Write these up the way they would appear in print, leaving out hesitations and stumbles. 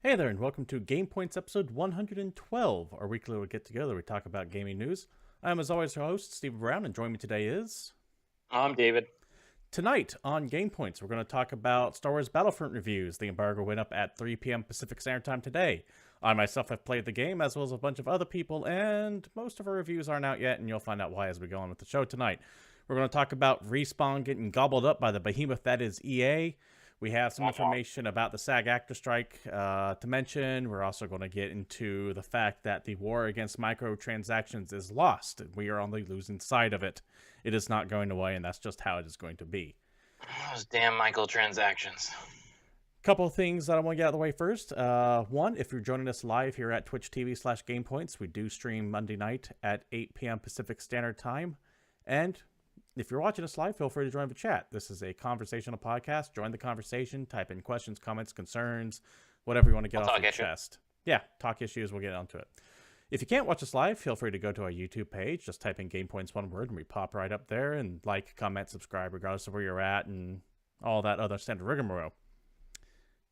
Hey there, and welcome to GamePoints episode 112, our weekly little get-together where we talk about gaming news. I am, as always, your host, Steve Brown, and joining me today is... I'm David. Tonight on GamePoints, we're going to talk about Star Wars Battlefront reviews. The embargo went up at 3 p.m. Pacific Standard Time today. I myself have played the game, as well as a bunch of other people, and most of our reviews aren't out yet, and you'll find out why as we go on with the show tonight. We're going to talk about Respawn getting gobbled up by the behemoth that is EA. We have some information about the SAG-AFTRA strike to mention. We're also going to get into the fact that the war against microtransactions is lost. We are on the losing side of it. It is not going away, and that's just how it is going to be. Those damn microtransactions. Couple of things that I want to get out of the way first. One, if you're joining us live here at Twitch TV/GamePoints, we do stream Monday night at 8 p.m. Pacific Standard Time. And if you're watching us live, feel free to join the chat. This is a conversational podcast. Join the conversation. Type in questions, comments, concerns, whatever you want to get off your chest. Yeah, talk issues. We'll get onto it. If you can't watch us live, feel free to go to our YouTube page. Just type in GamePoints one word, and we pop right up there. And like, comment, subscribe, regardless of where you're at, and all that other standard rigmarole.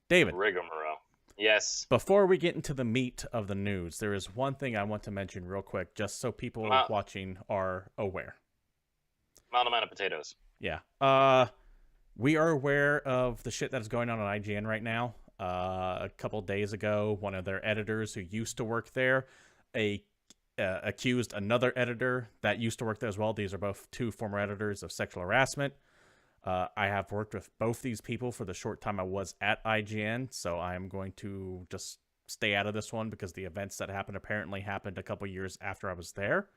David. Rigmarole. Yes. Before we get into the meat of the news, there is one thing I want to mention real quick, just so people watching are aware. Mild amount of potatoes. Yeah. We are aware of the shit that is going on IGN right now. A couple days ago, one of their editors who used to work there accused another editor that used to work there as well. These are both two former editors of sexual harassment. I have worked with both these people for the short time I was at IGN, so I am going to just stay out of this one because the events that apparently happened a couple years after I was there.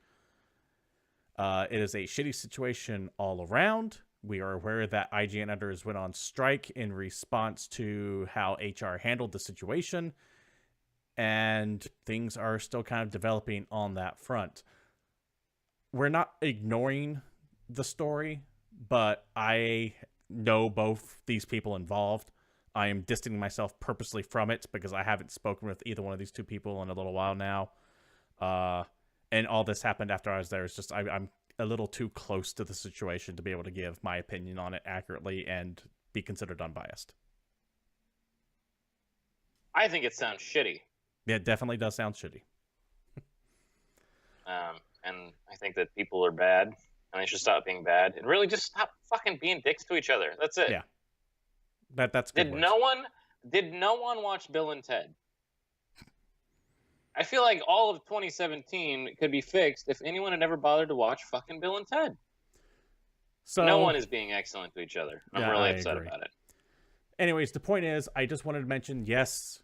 It is a shitty situation all around. We are aware that IGN editors went on strike in response to how HR handled the situation, and things are still kind of developing on that front. We're not ignoring the story, but I know both these people involved. I am distancing myself purposely from it because I haven't spoken with either one of these two people in a little while now. And all this happened after I was there. It's just I'm a little too close to the situation to be able to give my opinion on it accurately and be considered unbiased. I think it sounds shitty. Yeah, it definitely does sound shitty. And I think that people are bad, and they should stop being bad, and really just stop fucking being dicks to each other. That's it. Yeah. That's good. Did no one watch Bill and Ted? I feel like all of 2017 could be fixed if anyone had ever bothered to watch fucking Bill and Ted. So no one is being excellent to each other. I'm really upset about it. Anyways, the point is, I just wanted to mention, yes,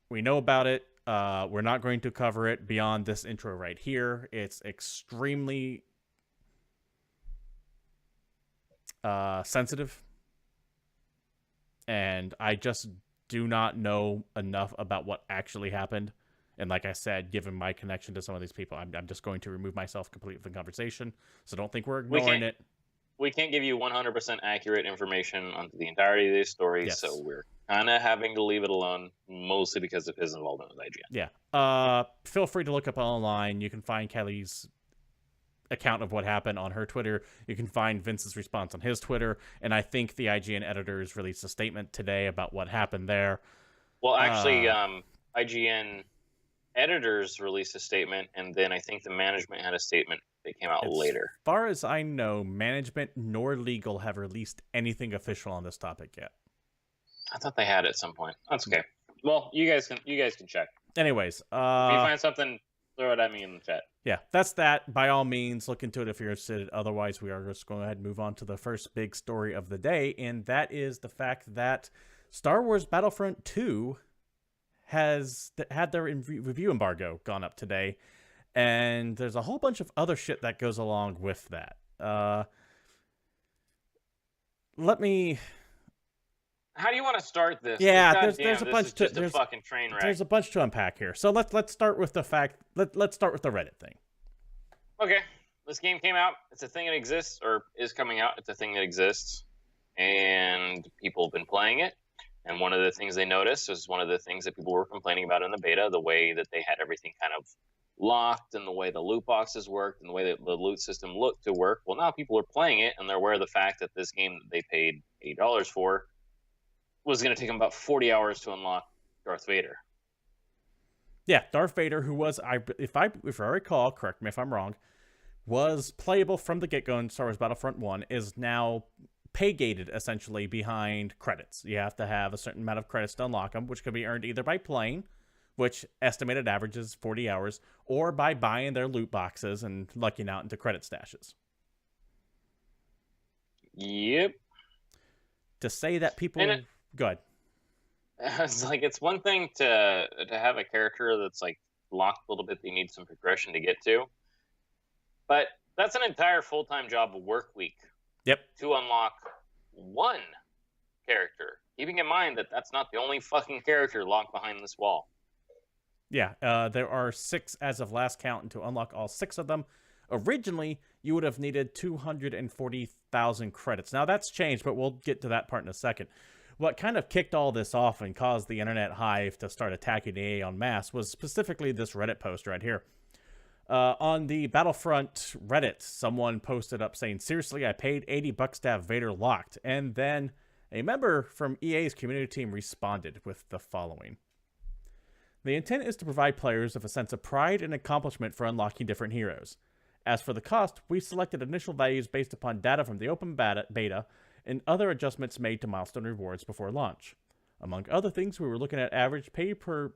we know about it. We're not going to cover it beyond this intro right here. It's extremely sensitive. And I just do not know enough about what actually happened. And like I said, given my connection to some of these people, I'm just going to remove myself completely from the conversation. So don't think we're ignoring it. We can't give you 100% accurate information on the entirety of these stories, yes. So we're kind of having to leave it alone, mostly because of his involvement with IGN. Yeah. Feel free to look up online. You can find Kelly's account of what happened on her Twitter. You can find Vince's response on his Twitter. And I think the IGN editors released a statement today about what happened there. Well, actually, IGN editors released a statement, and then I think the management had a statement that came out later. As far as I know, management nor legal have released anything official on this topic yet. I thought they had at some point. That's okay. Well, you guys can check. Anyways, if you find something, throw it at me in the chat. Yeah, that's that. By all means, look into it if you're interested. Otherwise, we are just going to go ahead and move on to the first big story of the day, and that is the fact that Star Wars Battlefront II has had their review embargo gone up today, and there's a whole bunch of other shit that goes along with that. How do you want to start this? Yeah, there's a bunch to a fucking train wreck. There's a bunch to unpack here. So let's start with the fact. Let's start with the Reddit thing. Okay, this game came out. It's a thing that exists, or is coming out. It's a thing that exists, and people have been playing it. And one of the things they noticed was one of the things that people were complaining about in the beta, the way that they had everything kind of locked and the way the loot boxes worked and the way that the loot system looked to work. Well, now people are playing it and they're aware of the fact that this game that they paid $8 for was going to take them about 40 hours to unlock Darth Vader. Yeah, Darth Vader, who was, if I recall, correct me if I'm wrong, was playable from the get-go in Star Wars Battlefront 1, is now pay-gated, essentially, behind credits. You have to have a certain amount of credits to unlock them, which can be earned either by playing, which estimated average is 40 hours, or by buying their loot boxes and lucking out into credit stashes. Yep. To say that people... Good. It's like, it's one thing to have a character that's like locked a little bit that you need some progression to get to, but that's an entire full-time job work week. Yep. To unlock one character, keeping in mind that that's not the only fucking character locked behind this wall. Yeah, there are 6 as of last count, and to unlock all 6 of them, originally, you would have needed 240,000 credits. Now, that's changed, but we'll get to that part in a second. What kind of kicked all this off and caused the internet hive to start attacking EA en masse was specifically this Reddit post right here. On the Battlefront Reddit, someone posted up saying, seriously, I paid $80 to have Vader locked. And then a member from EA's community team responded with the following. The intent is to provide players with a sense of pride and accomplishment for unlocking different heroes. As for the cost, we selected initial values based upon data from the open beta and other adjustments made to milestone rewards before launch. Among other things, we were looking at average pay per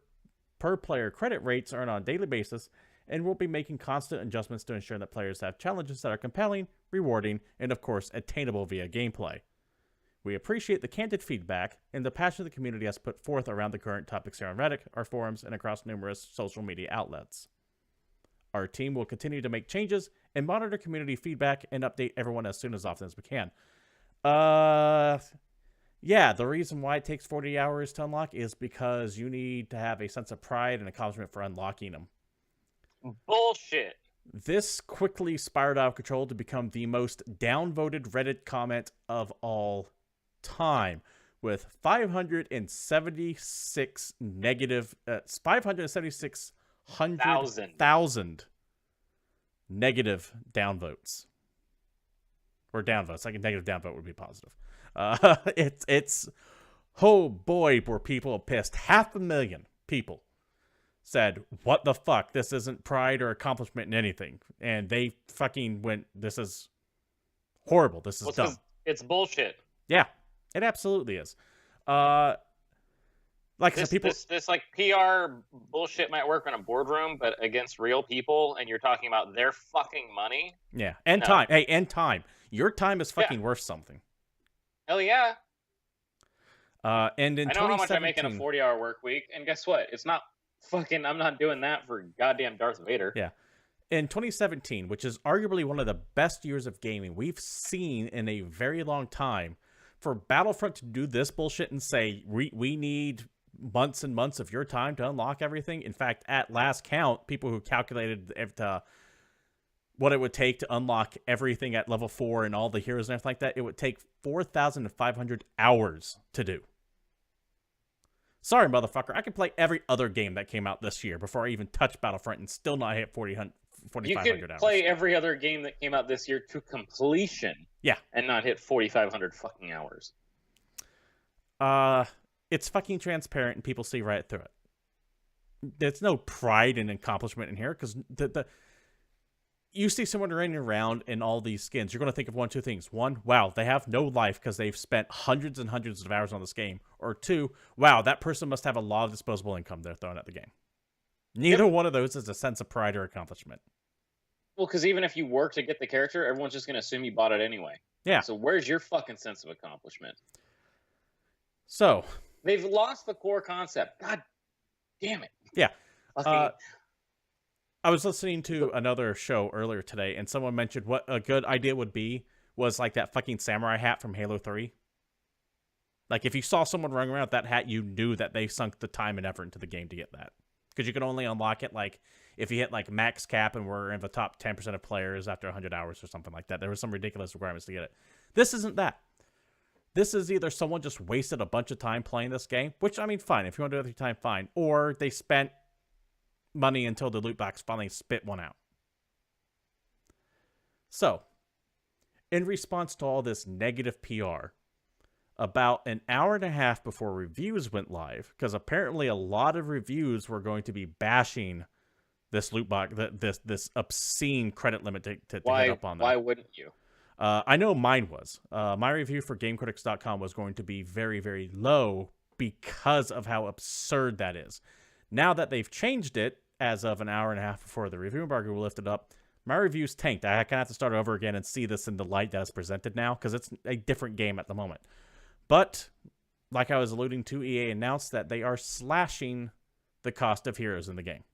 player credit rates earned on a daily basis, and we'll be making constant adjustments to ensure that players have challenges that are compelling, rewarding, and of course, attainable via gameplay. We appreciate the candid feedback and the passion the community has put forth around the current topics here on Reddit, our forums, and across numerous social media outlets. Our team will continue to make changes and monitor community feedback and update everyone as often as we can. Yeah, the reason why it takes 40 hours to unlock is because you need to have a sense of pride and accomplishment for unlocking them. Bullshit. This quickly spiraled out of control to become the most downvoted Reddit comment of all time, with 576,000 negative downvotes. Or downvotes. Like a negative downvote would be positive. It's oh boy, were people pissed. 500,000 people said, what the fuck? This isn't pride or accomplishment in anything. And they fucking went, this is horrible. This is dumb. It's bullshit. Yeah, it absolutely is. Like this, people, this like PR bullshit might work in a boardroom, but against real people, and you're talking about their fucking money. Yeah, and time. Hey, and time. Your time is fucking worth something. Hell yeah. And in I know how much I make in a 40-hour work week, and guess what? It's not fucking. I'm not doing that for goddamn Darth Vader. Yeah. In 2017, which is arguably one of the best years of gaming we've seen in a very long time, for Battlefront to do this bullshit and say we need months and months of your time to unlock everything. In fact, at last count, people who calculated what it would take to unlock everything at level 4 and all the heroes and everything like that, it would take 4,500 hours to do. Sorry, motherfucker. I can play every other game that came out this year before I even touch Battlefront and still not hit 4,500 hours. You could play every other game that came out this year to completion. Yeah. And not hit 4,500 fucking hours. It's fucking transparent and people see right through it. There's no pride and accomplishment in here because you see someone running around in all these skins, you're going to think of one, two things. One, wow, they have no life because they've spent hundreds and hundreds of hours on this game. Or two, wow, that person must have a lot of disposable income they're throwing at the game. Neither one of those is a sense of pride or accomplishment. Well, because even if you work to get the character, everyone's just going to assume you bought it anyway. Yeah. So where's your fucking sense of accomplishment? So they've lost the core concept. God damn it. Yeah. I was listening to another show earlier today, and someone mentioned what a good idea would be was like that fucking samurai hat from Halo 3. Like, if you saw someone running around with that hat, you knew that they sunk the time and effort into the game to get that. Because you could only unlock it, like, if you hit, like, max cap and were in the top 10% of players after 100 hours or something like that. There were some ridiculous requirements to get it. This isn't that. This is either someone just wasted a bunch of time playing this game, which, I mean, fine. If you want to do it with your time, fine. Or they spent money until the loot box finally spit one out. So, in response to all this negative PR, about an hour and a half before reviews went live, because apparently a lot of reviews were going to be bashing this loot box, this obscene credit limit to hit up on them. Why wouldn't you? I know mine was. My review for GameCritics.com was going to be very, very low because of how absurd that is. Now that they've changed it, as of an hour and a half before the review embargo lifted up, my review's tanked. I kind of have to start over again and see this in the light that is presented now, because it's a different game at the moment. But, like I was alluding to, EA announced that they are slashing the cost of heroes in the game.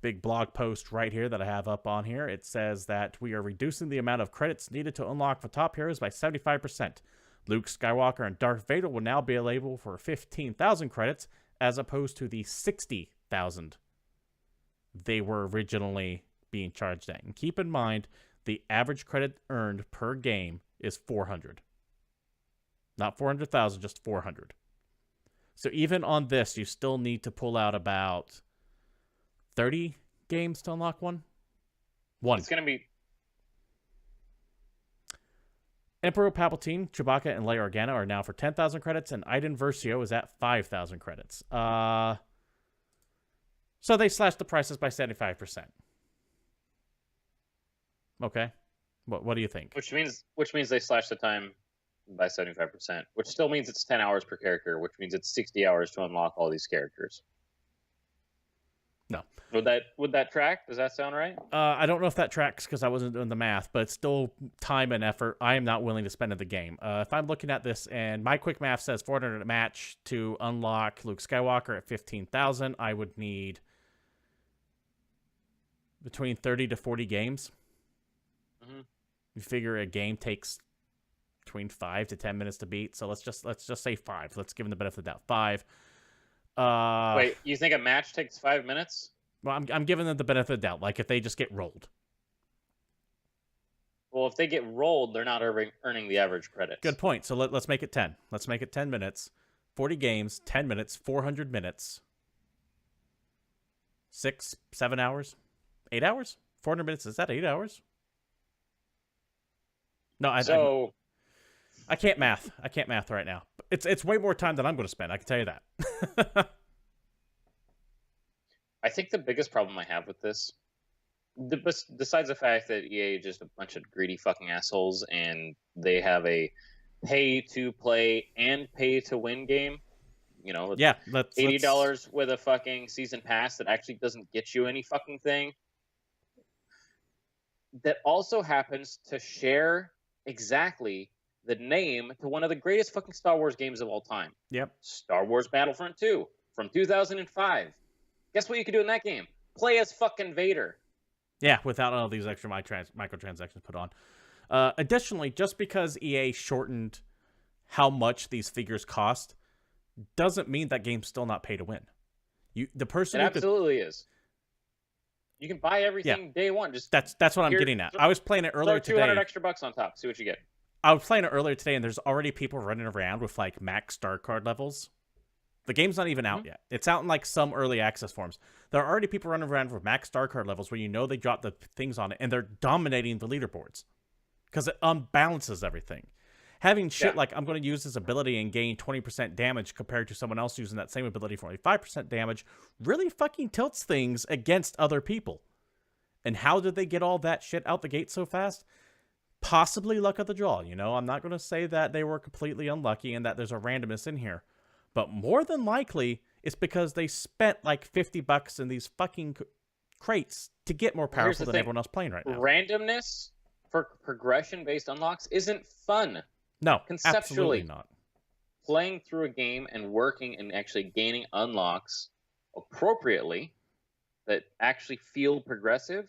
Big blog post right here that I have up on here. It says that we are reducing the amount of credits needed to unlock the top heroes by 75%. Luke Skywalker and Darth Vader will now be available for 15,000 credits, as opposed to the 60,000 they were originally being charged at. And keep in mind, the average credit earned per game is 400. Not 400,000, just 400. So even on this, you still need to pull out about 30 games to unlock one. It's going to be... Emperor Palpatine, Chewbacca, and Leia Organa are now for 10,000 credits, and Iden Versio is at 5,000 credits. So they slashed the prices by 75%. Okay. What do you think? Which means they slashed the time by 75%, which still means it's 10 hours per character, which means it's 60 hours to unlock all these characters. No. Would that track? Does that sound right? I don't know if that tracks because I wasn't doing the math, but it's still time and effort I am not willing to spend in the game. If I'm looking at this and my quick math says 400 a match to unlock Luke Skywalker at 15,000, I would need between 30 to 40 games. Mm-hmm. You figure a game takes between 5 to 10 minutes to beat, so let's just say 5. Let's give them the benefit of the doubt. 5. Wait, you think a match takes 5 minutes? Well, I'm giving them the benefit of the doubt. Like if they just get rolled. Well, if they get rolled, they're not earning the average credits. Good point. So let's make it 10. Let's make it 10 minutes. 40 games, 10 minutes, 400 minutes. 6, 7 hours, 8 hours. 400 minutes. Is that 8 hours? No, I can't math. I can't math right now. It's way more time than I'm going to spend. I can tell you that. I think the biggest problem I have with this, besides the fact that EA is just a bunch of greedy fucking assholes and they have a pay-to-play and pay-to-win game, you know, yeah, $80 with a fucking season pass that actually doesn't get you any fucking thing, that also happens to share exactly the name to one of the greatest fucking Star Wars games of all time. Yep. Star Wars Battlefront II from 2005. Guess what you can do in that game? Play as fucking Vader. Yeah, without all these extra microtransactions put on. Additionally, just because EA shortened how much these figures cost doesn't mean that game's still not pay to win. The person it absolutely is. You can buy everything day one. Just that's what I'm getting at. I was playing it earlier today. 200 extra bucks on top. See what you get. I was playing it earlier today, and there's already people running around with like max star card levels. The game's not even out yet. It's out in like some early access forms. There are already people running around with max star card levels where you know they drop the things on it, and they're dominating the leaderboards because it unbalances everything. Having shit like I'm going to use this ability and gain 20% damage compared to someone else using that same ability for only 5% damage really fucking tilts things against other people. And how did they get all that shit out the gate so fast? Possibly luck of the draw, you know? I'm not going to say that they were completely unlucky and that there's a randomness in here. But more than likely, it's because they spent like $50 in these fucking crates to get more powerful than everyone else playing right now. Randomness for progression-based unlocks isn't fun. No, conceptually absolutely not. Playing through a game and working and actually gaining unlocks appropriately that actually feel progressive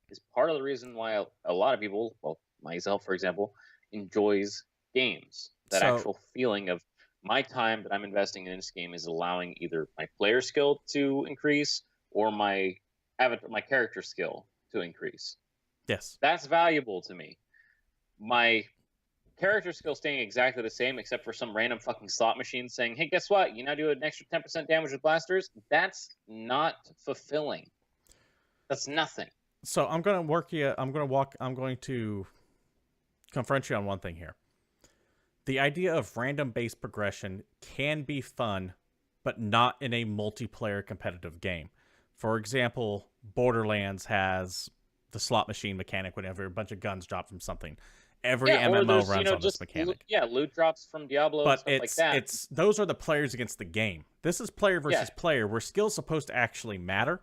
is part of the reason why a lot of people, well, myself, for example, enjoys games. That actual feeling of my time that I'm investing in this game is allowing either my player skill to increase or my character skill to increase. Yes. That's valuable to me. My character skill staying exactly the same except for some random fucking slot machine saying, hey, guess what? You now do an extra 10% damage with blasters. That's not fulfilling. That's nothing. So I'm going to confront you on one thing here. the idea of random-based progression can be fun, but not in a multiplayer competitive game. For example, Borderlands has the slot machine mechanic whenever a bunch of guns drop from something. Every MMO runs on this mechanic. Loot drops from Diablo and stuff like that. But those are the players against the game. This is player versus player, where skill's supposed to actually matter.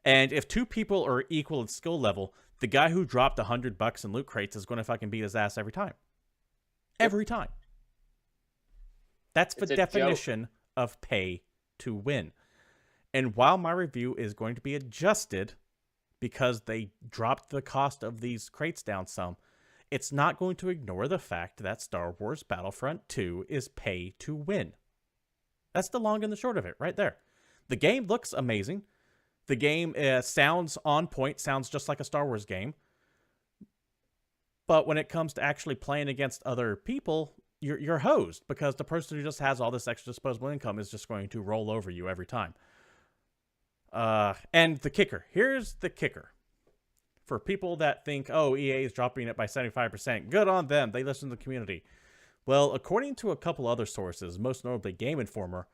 And if two people are equal in skill level, the guy who dropped $100 in loot crates is going to fucking beat his ass every time. Every time. That's the definition of pay to win. And while my review is going to be adjusted because they dropped the cost of these crates down some, it's not going to ignore the fact that Star Wars Battlefront II is pay to win. That's the long and the short of it right there. The game looks amazing. The game sounds on point, sounds just like a Star Wars game. But when it comes to actually playing against other people, you're hosed, because the person who just has all this extra disposable income is just going to roll over you every time. And the kicker. Here's the kicker. For people that think, oh, EA is dropping it by 75%, good on them. They listen to the community. Well, according to a couple other sources, most notably Game Informer,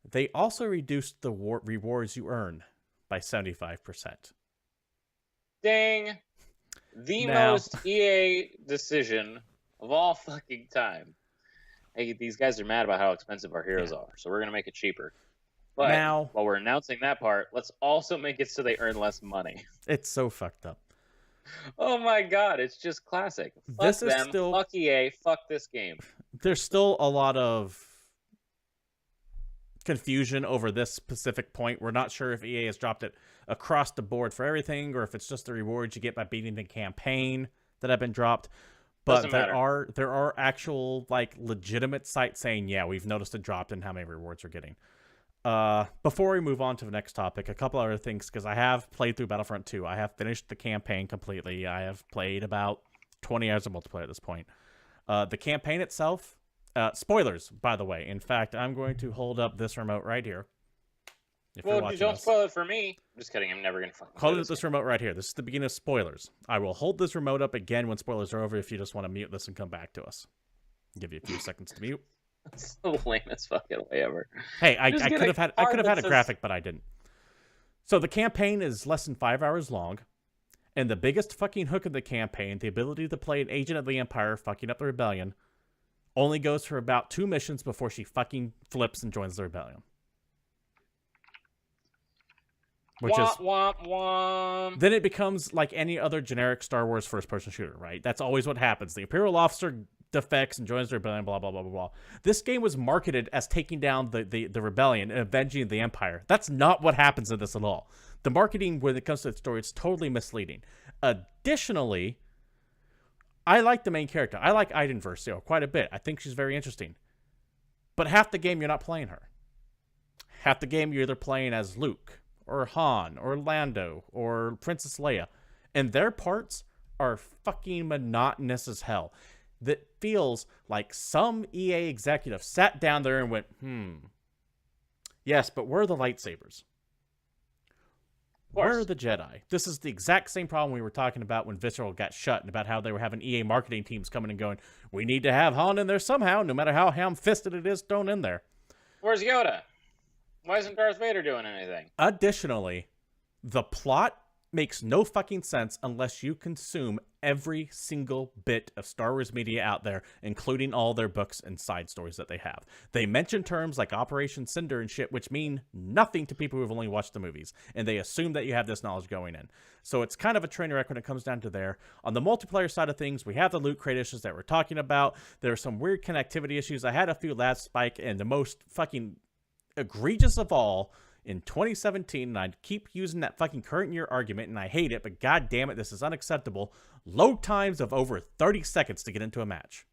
they also reduced the rewards you earn by 75%. Dang. The most EA decision of all fucking time. Hey, these guys are mad about how expensive our heroes are, so we're going to make it cheaper. But now, while we're announcing that part, let's also make it so they earn less money. It's so fucked up. Oh my god, it's just classic. Fuck this them, is still, fuck EA, fuck this game. There's still a lot of confusion over this specific point. We're not sure if EA has dropped it across the board for everything, or if it's just the rewards you get by beating the campaign that have been dropped. But there are actual, like, legitimate sites saying, yeah, we've noticed a drop in how many rewards we're getting. Before we move on to the next topic, a couple other things, because I have played through Battlefront 2. I have finished the campaign completely. I have played about 20 hours of multiplayer at this point. The campaign itself, spoilers, by the way. In fact, I'm going to hold up this remote right here. Well, don't spoil it for me. I'm just kidding. I'm never going to fucking hold this remote right here. This is the beginning of spoilers. I will hold this remote up again when spoilers are over if you just want to mute this and come back to us. I'll give you a few seconds to mute. That's the lamest fucking way ever. Hey, I could have had a graphic, but I didn't. So the campaign is less than 5 hours long, and the biggest fucking hook of the campaign, the ability to play an agent of the Empire fucking up the rebellion, only goes for about 2 missions before she fucking flips and joins the rebellion. Which is womp, womp. Then it becomes like any other generic Star Wars first-person shooter, right? That's always what happens. The Imperial officer defects and joins the rebellion, blah, blah, blah, blah, blah. This game was marketed as taking down the rebellion and avenging the Empire. That's not what happens in this at all. The marketing, when it comes to the story, it's totally misleading. Additionally, I like the main character. I like Iden Versio quite a bit. I think she's very interesting. But half the game, you're not playing her. Half the game, you're either playing as Luke, or Han, or Lando, or Princess Leia. And their parts are fucking monotonous as hell. That feels like some EA executive sat down there and went, yes, but where are the lightsabers? Where are the Jedi? This is the exact same problem we were talking about when Visceral got shut, and about how they were having EA marketing teams coming and going, we need to have Han in there somehow, no matter how ham-fisted it is thrown in there. Where's Yoda? Why isn't Darth Vader doing anything? Additionally, the plot makes no fucking sense unless you consume every single bit of Star Wars media out there, including all their books and side stories that they have. They mention terms like Operation Cinder and shit, which mean nothing to people who've only watched the movies, and they assume that you have this knowledge going in. So it's kind of a train wreck when it comes down to there. On the multiplayer side of things, we have the loot crate issues that we're talking about. There are some weird connectivity issues. I had a few last spike, and the most fucking egregious of all, in 2017, and I keep using that fucking current year argument, and I hate it, but god damn it, this is unacceptable. Load times of over 30 seconds to get into a match.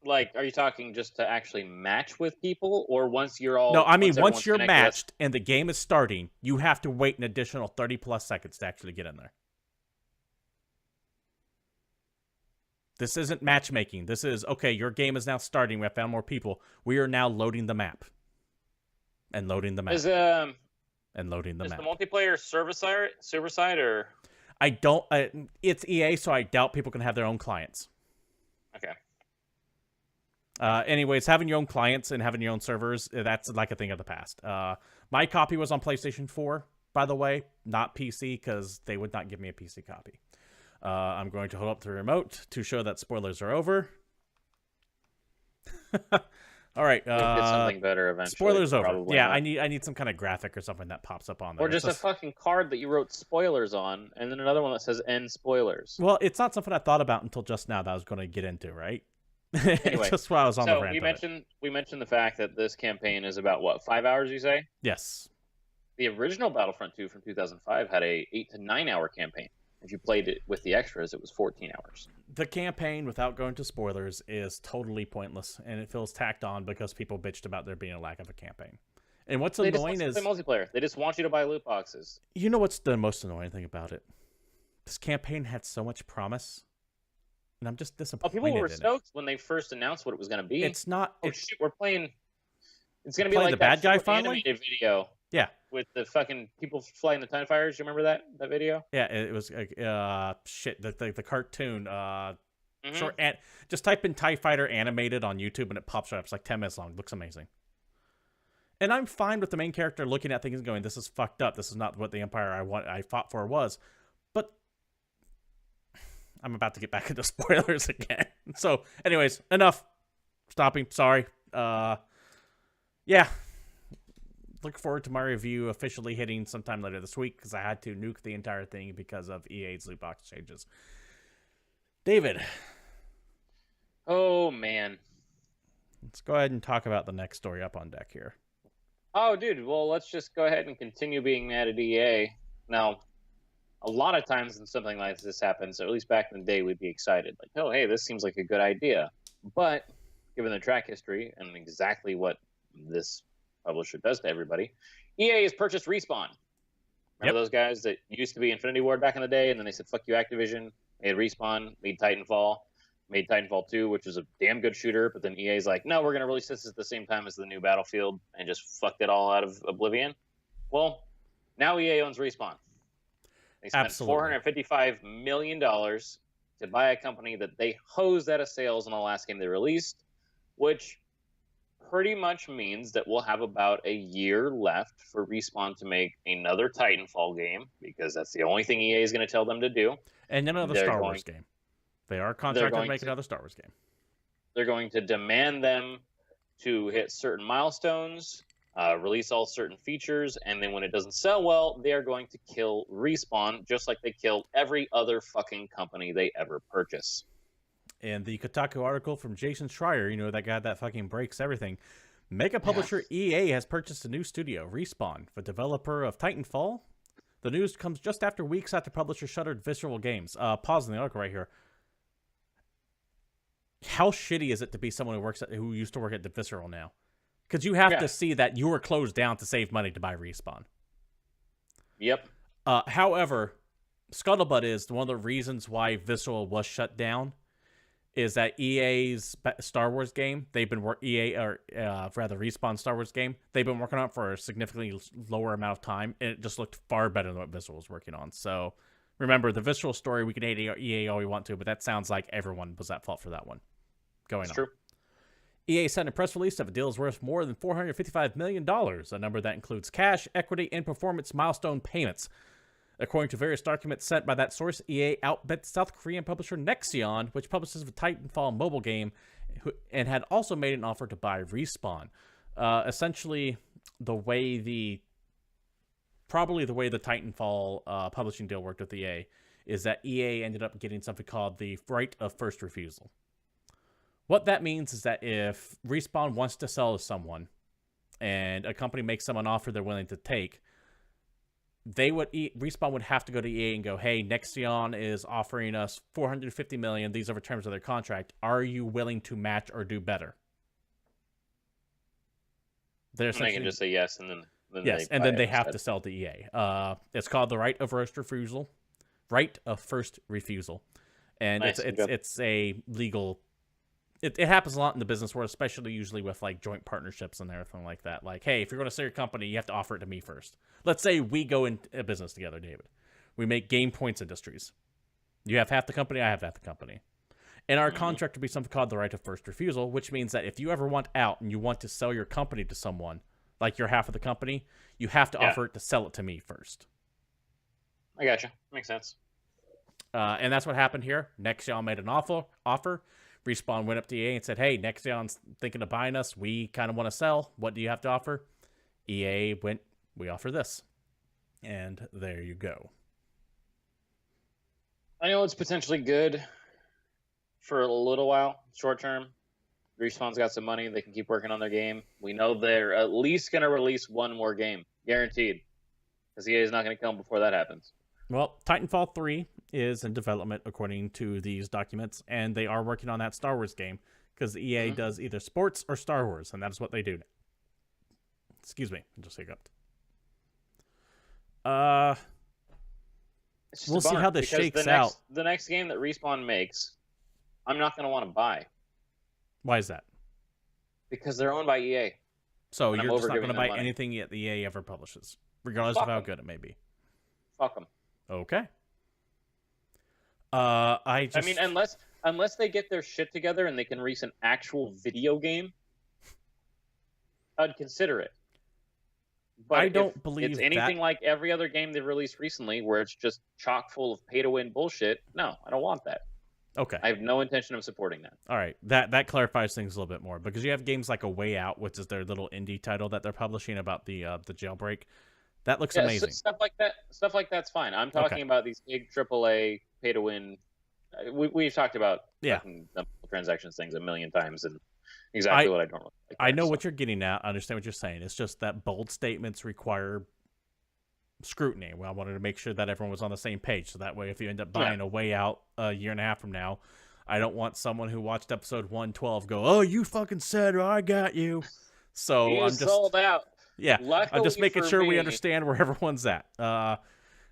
Like, are you talking just to actually match with people, or once you're all... No, I mean, once you're matched and the game is starting, you have to wait an additional 30 plus seconds to actually get in there. This isn't matchmaking. This is, okay, your game is now starting. We have found more people. We are now loading the map. And loading the map. And loading the map. Is the multiplayer server side, or? I don't. It's EA, so I doubt people can have their own clients. Okay. Anyways, having your own clients and having your own servers, that's like a thing of the past. My copy was on PlayStation 4, by the way, not PC, because they would not give me a PC copy. I'm going to hold up the remote to show that spoilers are over. All right. We'll get something better eventually. Spoilers over. Yeah, not. I need some kind of graphic or something that pops up on there. Or just a fucking card that you wrote spoilers on, and then another one that says end spoilers. Well, it's not something I thought about until just now that I was going to get into, right? Anyway, just while I was on the rant. We mentioned the fact that this campaign is about what, 5 hours? You say? Yes. The original Battlefront 2 from 2005 had a 8 to 9 hour campaign. If you played it with the extras, it was 14 hours. The campaign, without going to spoilers, is totally pointless, and it feels tacked on because people bitched about there being a lack of a campaign. And what's annoying is multiplayer. They just want you to buy loot boxes. You know what's the most annoying thing about it? This campaign had so much promise, and I'm just disappointed. People were stoked when they first announced what it was going to be. It's not. Oh shit, we're playing. It's going to be like the bad guy finally. Animated video. Yeah. With the fucking people flying the TIE fighters. You remember that video? Yeah, it was shit. The cartoon. Short just type in TIE fighter animated on YouTube and it pops right up. It's like 10 minutes long. Looks amazing. And I'm fine with the main character looking at things and going, "This is fucked up. This is not what the Empire I fought for was." But I'm about to get back into spoilers again. So, anyways, enough. Stopping. Sorry. Yeah. Look forward to my review officially hitting sometime later this week because I had to nuke the entire thing because of EA's loot box changes. David. Oh, man. Let's go ahead and talk about the next story up on deck here. Oh, dude. Well, let's just go ahead and continue being mad at EA. Now, a lot of times when something like this happens, or at least back in the day, we'd be excited. Like, oh, hey, this seems like a good idea. But given the track history and exactly what this publisher does to everybody, EA has purchased Respawn. Remember those guys that used to be Infinity Ward back in the day, and then they said, fuck you, Activision, made Respawn, made Titanfall 2, which was a damn good shooter, but then EA's like, no, we're going to release this at the same time as the new Battlefield, and just fucked it all out of oblivion. Well, now EA owns Respawn. They spent $455 million to buy a company that they hosed out of sales in the last game they released, which pretty much means that we'll have about a year left for Respawn to make another Titanfall game, because that's the only thing EA is going to tell them to do. And another Star Wars game. They are contracted to make another Star Wars game. They're going to demand them to hit certain milestones, release all certain features, and then when it doesn't sell well, they are going to kill Respawn, just like they killed every other fucking company they ever purchase. And the Kotaku article from Jason Schreier, you know, that guy that fucking breaks everything. Mega publisher EA has purchased a new studio, Respawn, the developer of Titanfall. The news comes just after weeks after publisher shuttered Visceral Games. Pause in the article right here. How shitty is it to be someone who used to work at the Visceral now? Because you have to see that you were closed down to save money to buy Respawn. Yep. However, scuttlebutt is one of the reasons why Visceral was shut down is that EA's Star Wars game, Respawn Star Wars game, they've been working on it for a significantly lower amount of time, and it just looked far better than what Visceral was working on. So, remember, the Visceral story, we can hate EA all we want to, but that sounds like everyone was at fault for that one going on. True. EA sent a press release that the deal is worth more than $455 million, a number that includes cash, equity, and performance milestone payments. According to various documents sent by that source, EA outbid South Korean publisher Nexion, which publishes the Titanfall mobile game, and had also made an offer to buy Respawn. Essentially, the way the Titanfall publishing deal worked with EA is that EA ended up getting something called the right of first refusal. What that means is that if Respawn wants to sell to someone, and a company makes them an offer they're willing to take, Respawn would have to go to EA and go, hey, Nexion is offering us $450 million. These are the terms of their contract. Are you willing to match or do better? They can just say yes, and then they have to sell to EA. It's called the right of first refusal. Right of first refusal, and it's a legal. It happens a lot in the business world, especially usually with like joint partnerships and everything like that. Like, hey, if you're going to sell your company, you have to offer it to me first. Let's say we go into business together, David. We make GamePoints Industries. You have half the company, I have half the company. And our contract would be something called the right of first refusal, which means that if you ever want out and you want to sell your company to someone, like you're half of the company, you have to offer it to sell it to me first. I gotcha. Makes sense. And that's what happened here. Nexion made an offer. Respawn went up to EA and said, hey, Nexion's thinking of buying us. We kind of want to sell. What do you have to offer? EA went, we offer this. And there you go. I know it's potentially good for a little while, short term. Respawn's got some money. They can keep working on their game. We know they're at least going to release one more game. Guaranteed. Because EA is not going to kill them before that happens. Well, Titanfall 3 is in development, according to these documents, and they are working on that Star Wars game, because EA does either sports or Star Wars, and that is what they do. Excuse me, I just hiccuped. We'll see how this shakes out. The next game that Respawn makes, I'm not going to want to buy. Why is that? Because they're owned by EA. So you're just not going to buy anything that the EA ever publishes, regardless of how good it may be. Fuck them. Okay. I mean, unless they get their shit together and they can release an actual video game, I'd consider it. But I don't believe it's anything like every other game they've released recently, where it's just chock full of pay-to-win bullshit. No, I don't want that. Okay. I have no intention of supporting that. All right, that clarifies things a little bit more, because you have games like A Way Out, which is their little indie title that they're publishing about the jailbreak. That looks amazing. Stuff like that. Stuff like that's fine. I'm talking about these big AAA pay-to-win. We've talked about transactions things a million times, and exactly what I don't like. I know what you're getting at. I understand what you're saying. It's just that bold statements require scrutiny. Well, I wanted to make sure that everyone was on the same page, so that way if you end up buying A Way Out a year and a half from now, I don't want someone who watched episode 112 go, oh, you fucking said I got you. So I'm just sold out. Yeah, luckily I'm just making sure we understand where everyone's at.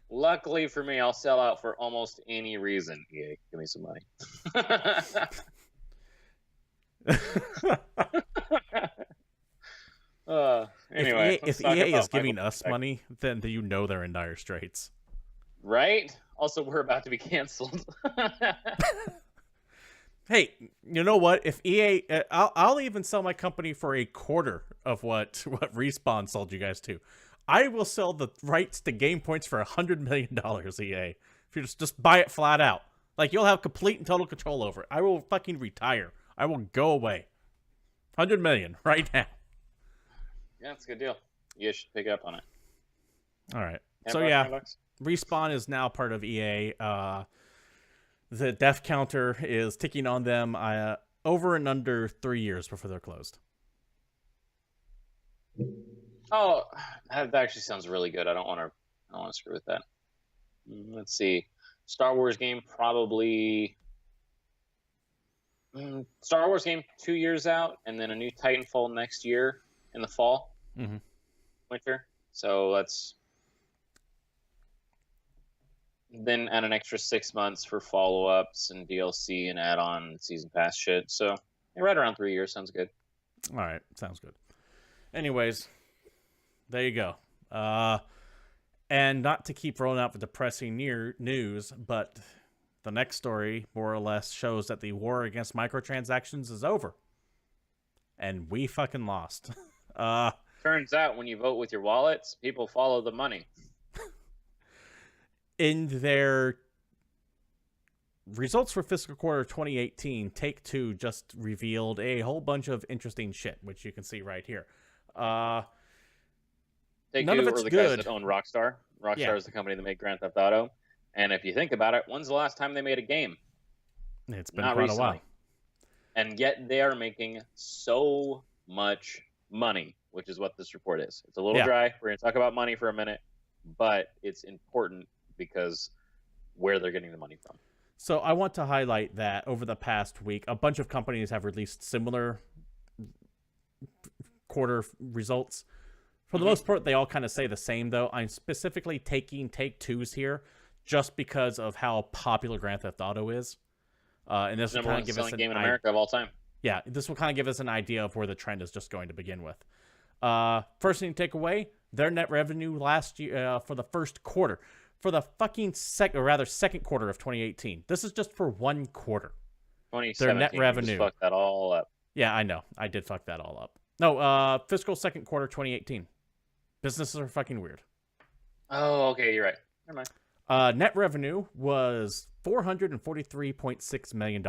Luckily for me, I'll sell out for almost any reason. EA, give me some money. Anyway, if EA is giving us money, then you know they're in dire straits. Right? Also, we're about to be canceled. Hey, you know what? If EA, I'll even sell my company for a quarter of what Respawn sold you guys to. I will sell the rights to GamePoints for $100 million, EA. If you just buy it flat out. Like, you'll have complete and total control over it. I will fucking retire. I will go away. $100 million right now. Yeah, it's a good deal. You should pick up on it. All right. So yeah, Respawn is now part of EA. The death counter is ticking on them over and under 3 years before they're closed. Oh, that actually sounds really good. I don't want to screw with that. Let's see. Star Wars game probably. Star Wars game 2 years out, and then a new Titanfall next year in the fall, winter. So let's then add an extra 6 months for follow-ups and DLC and add-on season pass shit. So right around 3 years sounds good. All right, sounds good. Anyways, there you go. And not to keep rolling out the depressing news, but the next story more or less shows that the war against microtransactions is over. And we fucking lost. Turns out when you vote with your wallets, people follow the money. In their results for fiscal quarter 2018, Take-Two just revealed a whole bunch of interesting shit, which you can see right here. None of it's the good. Guys that own Rockstar. Rockstar is the company that made Grand Theft Auto. And if you think about it, when's the last time they made a game? It's been quite a while. And yet they are making so much money, which is what this report is. It's a little dry. We're going to talk about money for a minute, but it's important because where they're getting the money from. So I want to highlight that over the past week, a bunch of companies have released similar quarter results. For the most part, they all kind of say the same, though. I'm specifically taking Take-Two's here just because of how popular Grand Theft Auto is. And this will kind of give us an game in America of all time. Yeah, this will kind of give us an idea of where the trend is just going to begin with. First thing to take away, their net revenue last year for the first quarter, for the fucking second quarter of 2018. This is just for one quarter. 2017. Their net revenue. Just fucked that all up. Yeah, I know. I did fuck that all up. No, fiscal second quarter 2018. Businesses are fucking weird. Oh, okay, you're right. Never mind. Net revenue was $443.6 million.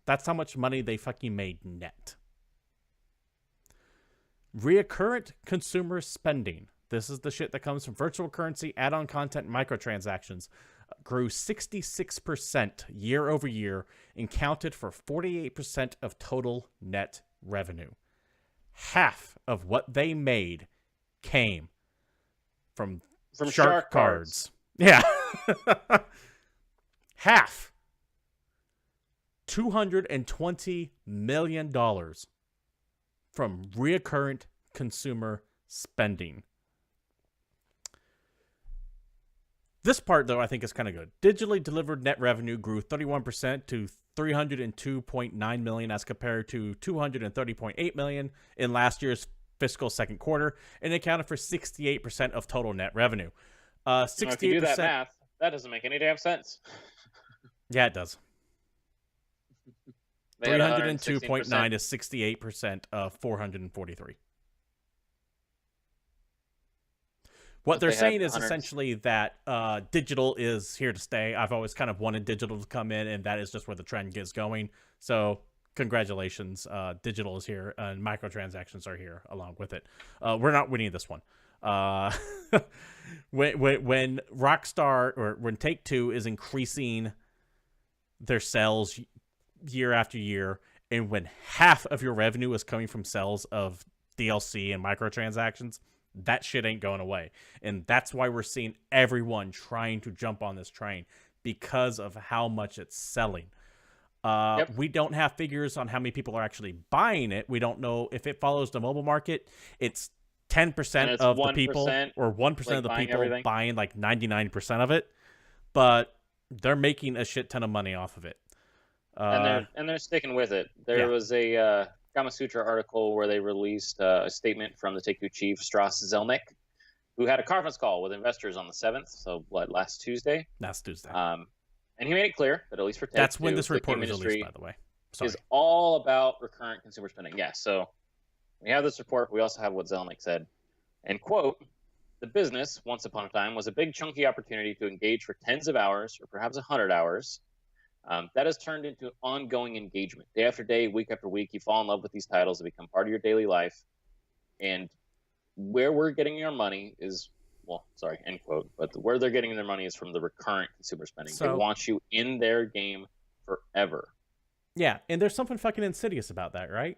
That's how much money they fucking made net. Recurrent consumer spending. This is the shit that comes from virtual currency, add-on content, and microtransactions. Grew 66% year over year and counted for 48% of total net revenue. Half of what they made came from shark cards. Yeah. Half. $220 million from recurrent consumer spending. This part, though, I think is kind of good. Digitally delivered net revenue grew 31% to $302.9 million as compared to $230.8 million in last year's fiscal second quarter, and accounted for 68% of total net revenue. 68%. If you do that math, that doesn't make any damn sense. Yeah, it does. 302.9 is 68% of 443. What they're saying is essentially that digital is here to stay. I've always kind of wanted digital to come in, and that is just where the trend is going. So congratulations, digital is here, and microtransactions are here along with it. We're not winning this one. When Rockstar or when Take-Two is increasing their sales year after year, and when half of your revenue is coming from sales of DLC and microtransactions, that shit ain't going away. And that's why we're seeing everyone trying to jump on this train, because of how much it's selling. We don't have figures on how many people are actually buying it. We don't know if it follows the mobile market. It's 10% of the people, or 1% of the people buying like 99% of it, but they're making a shit ton of money off of it. And they're sticking with it. There was a Kama Sutra article where they released a statement from the Take-Two chief, Strauss Zelnick, who had a conference call with investors on the 7th, so last Tuesday? Last Tuesday. And he made it clear that at least for Take-Two, that's when this report was released, by the way. Sorry. Is all about recurrent consumer spending. Yeah, so we have this report. We also have what Zelnick said. And quote, "The business, once upon a time, was a big chunky opportunity to engage for tens of hours, or perhaps 100 hours. That has turned into ongoing engagement. Day after day, week after week, you fall in love with these titles that become part of your daily life. And where we're getting our money is, end quote, but where they're getting their money is from the recurrent consumer spending. They want you in their game forever." Yeah, and there's something fucking insidious about that, right?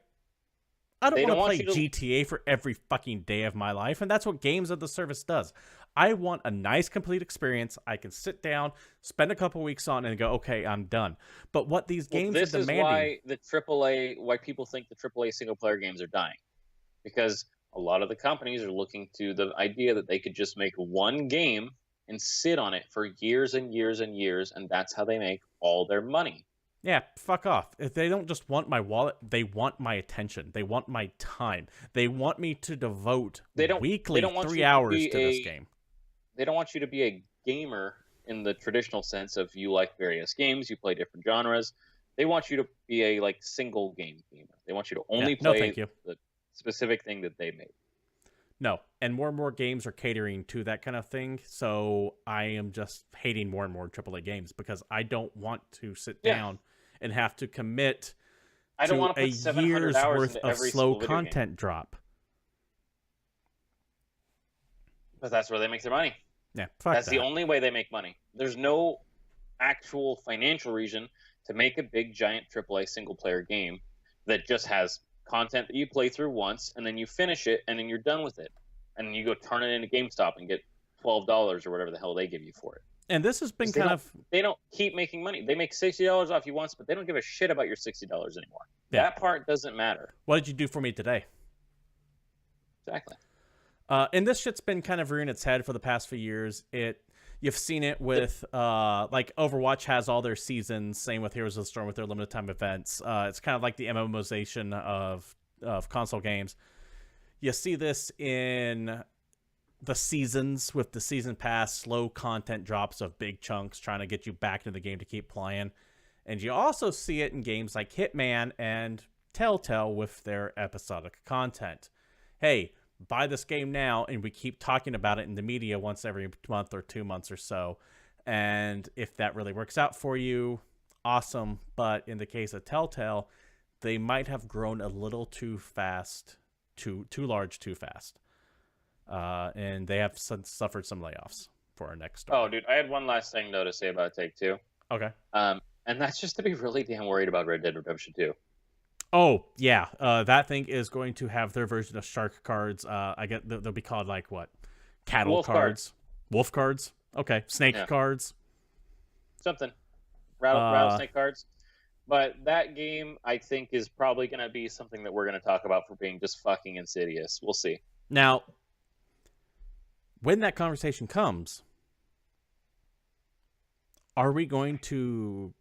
I don't want to play GTA for every fucking day of my life, and that's what Games as a Service does. I want a nice, complete experience. I can sit down, spend a couple weeks on, and go, okay, I'm done. But what these games are demanding... This is why people think the AAA single-player games are dying. Because a lot of the companies are looking to the idea that they could just make one game and sit on it for years and years and years, and that's how they make all their money. Yeah, fuck off. If they don't just want my wallet, they want my attention. They want my time. They want me to devote weekly 3 hours to this game. They don't want you to be a gamer in the traditional sense of you like various games, you play different genres. They want you to be a single game gamer. They want you to only play the specific thing that they made. No, and more games are catering to that kind of thing, so I am just hating more and more AAA games because I don't want to sit down and have to commit to a year's worth of slow content drop. But that's where they make their money. Yeah, fuck that's the only way they make money. There's no actual financial reason to make a big, giant AAA single-player game that just has content that you play through once, and then you finish it, and then you're done with it. And then you go turn it into GameStop and get $12 or whatever the hell they give you for it. And this has been They don't keep making money. They make $60 off you once, but they don't give a shit about your $60 anymore. Yeah. That part doesn't matter. What did you do for me today? Exactly. And this shit's been kind of rearing its head for the past few years. You've seen it with Overwatch has all their seasons. Same with Heroes of the Storm with their limited time events. It's kind of like the MMOization of console games. You see this in the seasons with the season pass, slow content drops of big chunks trying to get you back into the game to keep playing. And you also see it in games like Hitman and Telltale with their episodic content. Hey, buy this game now, and we keep talking about it in the media once every month or 2 months or so. And if that really works out for you, awesome. But in the case of Telltale, they might have grown a little too fast, too large, too fast. And they have suffered some layoffs for our next story. Oh, dude, I had one last thing, though, to say about Take-Two. Okay. And that's just to be really damn worried about Red Dead Redemption 2. Oh, yeah. That thing is going to have their version of shark cards. I get they'll be called, like, what? Cattle Wolf cards. Wolf cards? Okay. Snake cards. Something. Rattlesnake cards. But that game, I think, is probably going to be something that we're going to talk about for being just fucking insidious. We'll see. Now, when that conversation comes, are we going to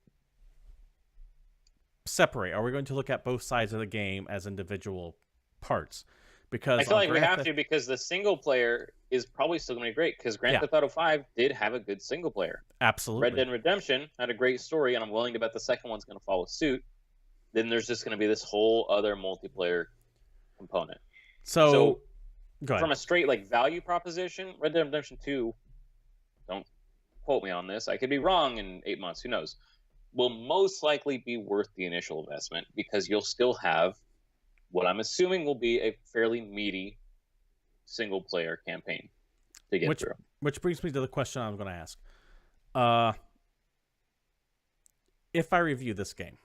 separate? Are we going to look at both sides of the game as individual parts? Because I feel like we have to, because the single player is probably still going to be great, because Grand Theft Auto 5 did have a good single player. Absolutely. Red Dead Redemption had a great story, and I'm willing to bet the second one's going to follow suit. Then there's just going to be this whole other multiplayer component. So go ahead. From a straight like value proposition, Red Dead Redemption 2, don't quote me on this, I could be wrong in 8 months, who knows, will most likely be worth the initial investment, because you'll still have what I'm assuming will be a fairly meaty single player campaign to get through. Which brings me to the question I'm going to ask. If I review this game,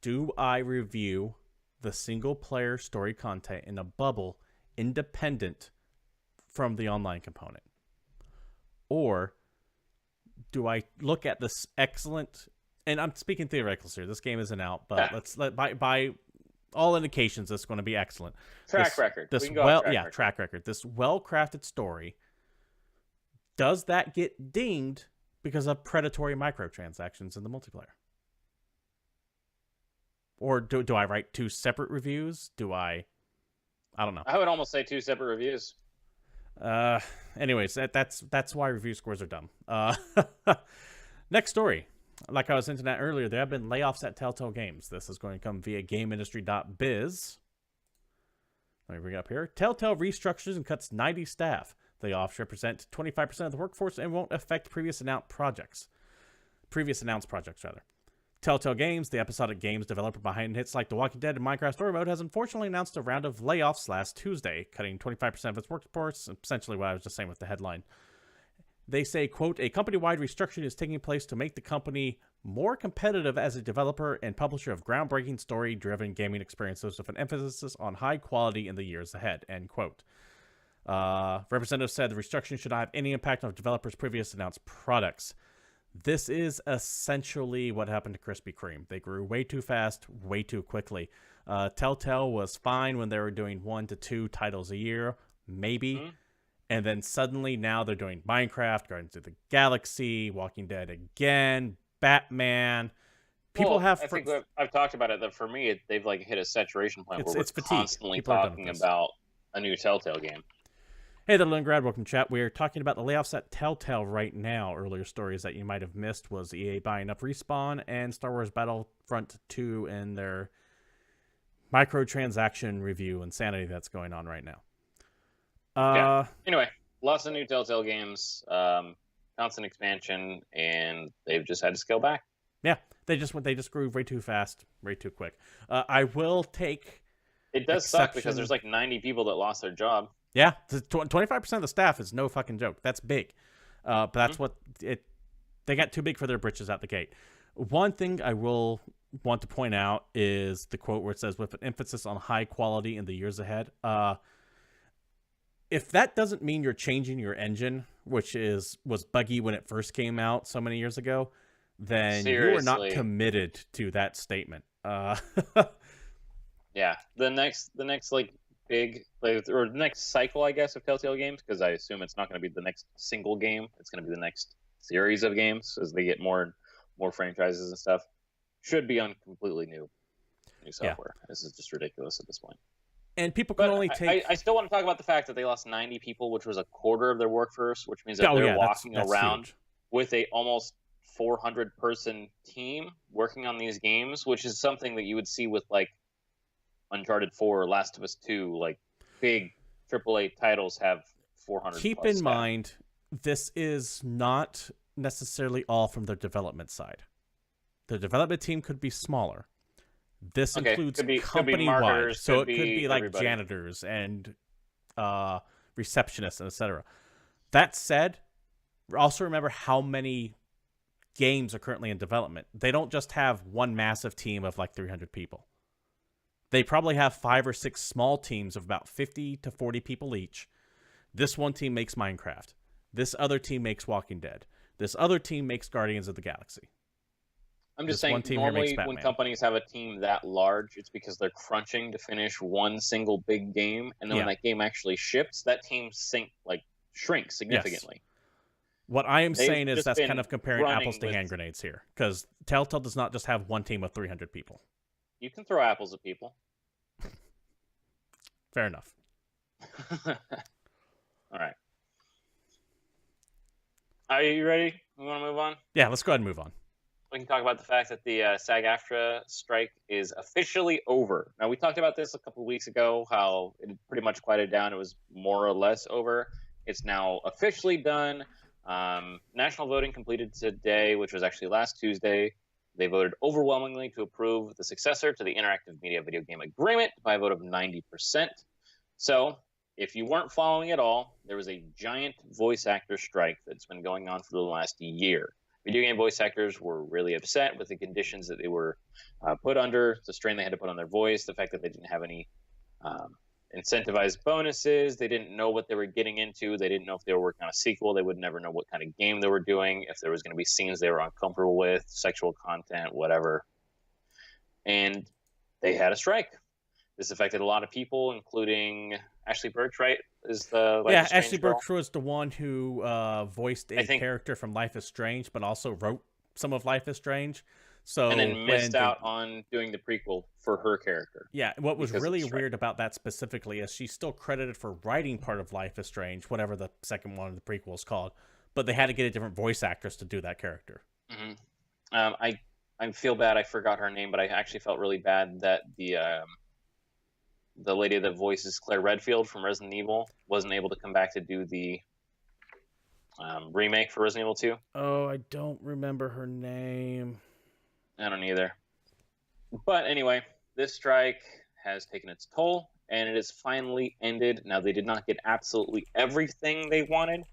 do I review the single player story content in a bubble independent from the online component? Or do I look at this excellent, and I'm speaking theoretically here, this game isn't out, but by all indications, it's going to be excellent. Track record. This well-crafted story, does that get dinged because of predatory microtransactions in the multiplayer? Or do I write two separate reviews? I don't know. I would almost say two separate reviews. Anyways, that's why review scores are dumb. Next story. Like I was hinting at earlier, there have been layoffs at Telltale Games. This is going to come via GameIndustry.biz. Let me bring it up here. Telltale restructures and cuts 90 staff. Layoffs represent 25% of the workforce and won't affect previous announced projects. Telltale Games, the episodic games developer behind hits like The Walking Dead and Minecraft Story Mode, has unfortunately announced a round of layoffs last Tuesday, cutting 25% of its workforce, essentially what I was just saying with the headline. They say, quote, a company-wide restructuring is taking place to make the company more competitive as a developer and publisher of groundbreaking story-driven gaming experiences with an emphasis on high quality in the years ahead, end quote. Representatives said the restructuring should not have any impact on developers' previous announced products. This is essentially what happened to Krispy Kreme. They grew way too fast, way too quickly. Telltale was fine when they were doing 1 to 2 titles a year, maybe. Mm-hmm. And then suddenly now they're doing Minecraft, Guardians of the Galaxy, Walking Dead again, Batman. I think I've talked about it, that for me, they've like hit a saturation point where we're constantly talking about a new Telltale game. Hey there, Leningrad. Welcome, chat. We're talking about the layoffs at Telltale right now. Earlier stories that you might have missed was EA buying up Respawn and Star Wars Battlefront II and their microtransaction review insanity that's going on right now. Anyway, lots of new Telltale games, constant expansion, and they've just had to scale back. Yeah, they just grew way too fast, way too quick. I will take. It does suck because there's like 90 people that lost their job. Yeah, 25% of the staff is no fucking joke. That's big, but that's what it. They got too big for their britches out the gate. One thing I will want to point out is the quote where it says, "With an emphasis on high quality in the years ahead." If that doesn't mean you're changing your engine, which was buggy when it first came out so many years ago, then you are not committed to that statement. Yeah, the next like big or the next cycle, I guess, of Telltale games, because I assume it's not going to be the next single game. It's going to be the next series of games as they get more and more franchises and stuff. Should be on completely new software. Yeah. This is just ridiculous at this point. And people can only take... I still want to talk about the fact that they lost 90 people, which was a quarter of their workforce, which means that they're walking that's around huge. with a almost 400-person team working on these games, which is something that you would see with like Uncharted 4 or Last of Us 2. Like big AAA titles have 400. Keep in mind, this is not necessarily all from the development side. The development team could be smaller. This includes company-wide, so it could be like everybody. Janitors and receptionists, etc. That said, also remember how many games are currently in development. They don't just have one massive team of like 300 people. They probably have 5 or 6 small teams of about 50 to 40 people each. This one team makes Minecraft. This other team makes Walking Dead. This other team makes Guardians of the Galaxy. I'm just saying, normally when companies have a team that large, it's because they're crunching to finish one single big game, and then when that game actually ships, that team shrinks significantly. Yes. What I am saying is that's kind of comparing apples to hand grenades here, because Telltale does not just have one team of 300 people. You can throw apples at people. Fair enough. All right. Are you ready? We want to move on? Yeah, let's go ahead and move on. We can talk about the fact that the SAG-AFTRA strike is officially over. Now, we talked about this a couple of weeks ago, how it pretty much quieted down. It was more or less over. It's now officially done. National voting completed today, which was actually last Tuesday. They voted overwhelmingly to approve the successor to the Interactive Media Video Game Agreement by a vote of 90%. So, if you weren't following at all, there was a giant voice actor strike that's been going on for the last year. Video game voice actors were really upset with the conditions that they were put under, the strain they had to put on their voice, the fact that they didn't have any incentivized bonuses. They didn't know what they were getting into. They didn't know if they were working on a sequel. They would never know what kind of game they were doing, if there was going to be scenes they were uncomfortable with, sexual content, whatever. And they had a strike. This affected a lot of people, including Ashley Birch, right? Ashley Birch was the one who voiced a character from Life is Strange, but also wrote some of Life is Strange. So and then missed out on doing the prequel for her character. Yeah, what was really weird about that specifically is she's still credited for writing part of Life is Strange, whatever the second one of the prequel is called, but they had to get a different voice actress to do that character. Mm-hmm. I feel bad I forgot her name, but I actually felt really bad that the lady that voices Claire Redfield from Resident Evil wasn't able to come back to do the remake for Resident Evil 2. Oh, I don't remember her name. I don't either. But anyway, this strike has taken its toll, and it has finally ended. Now, they did not get absolutely everything they wanted,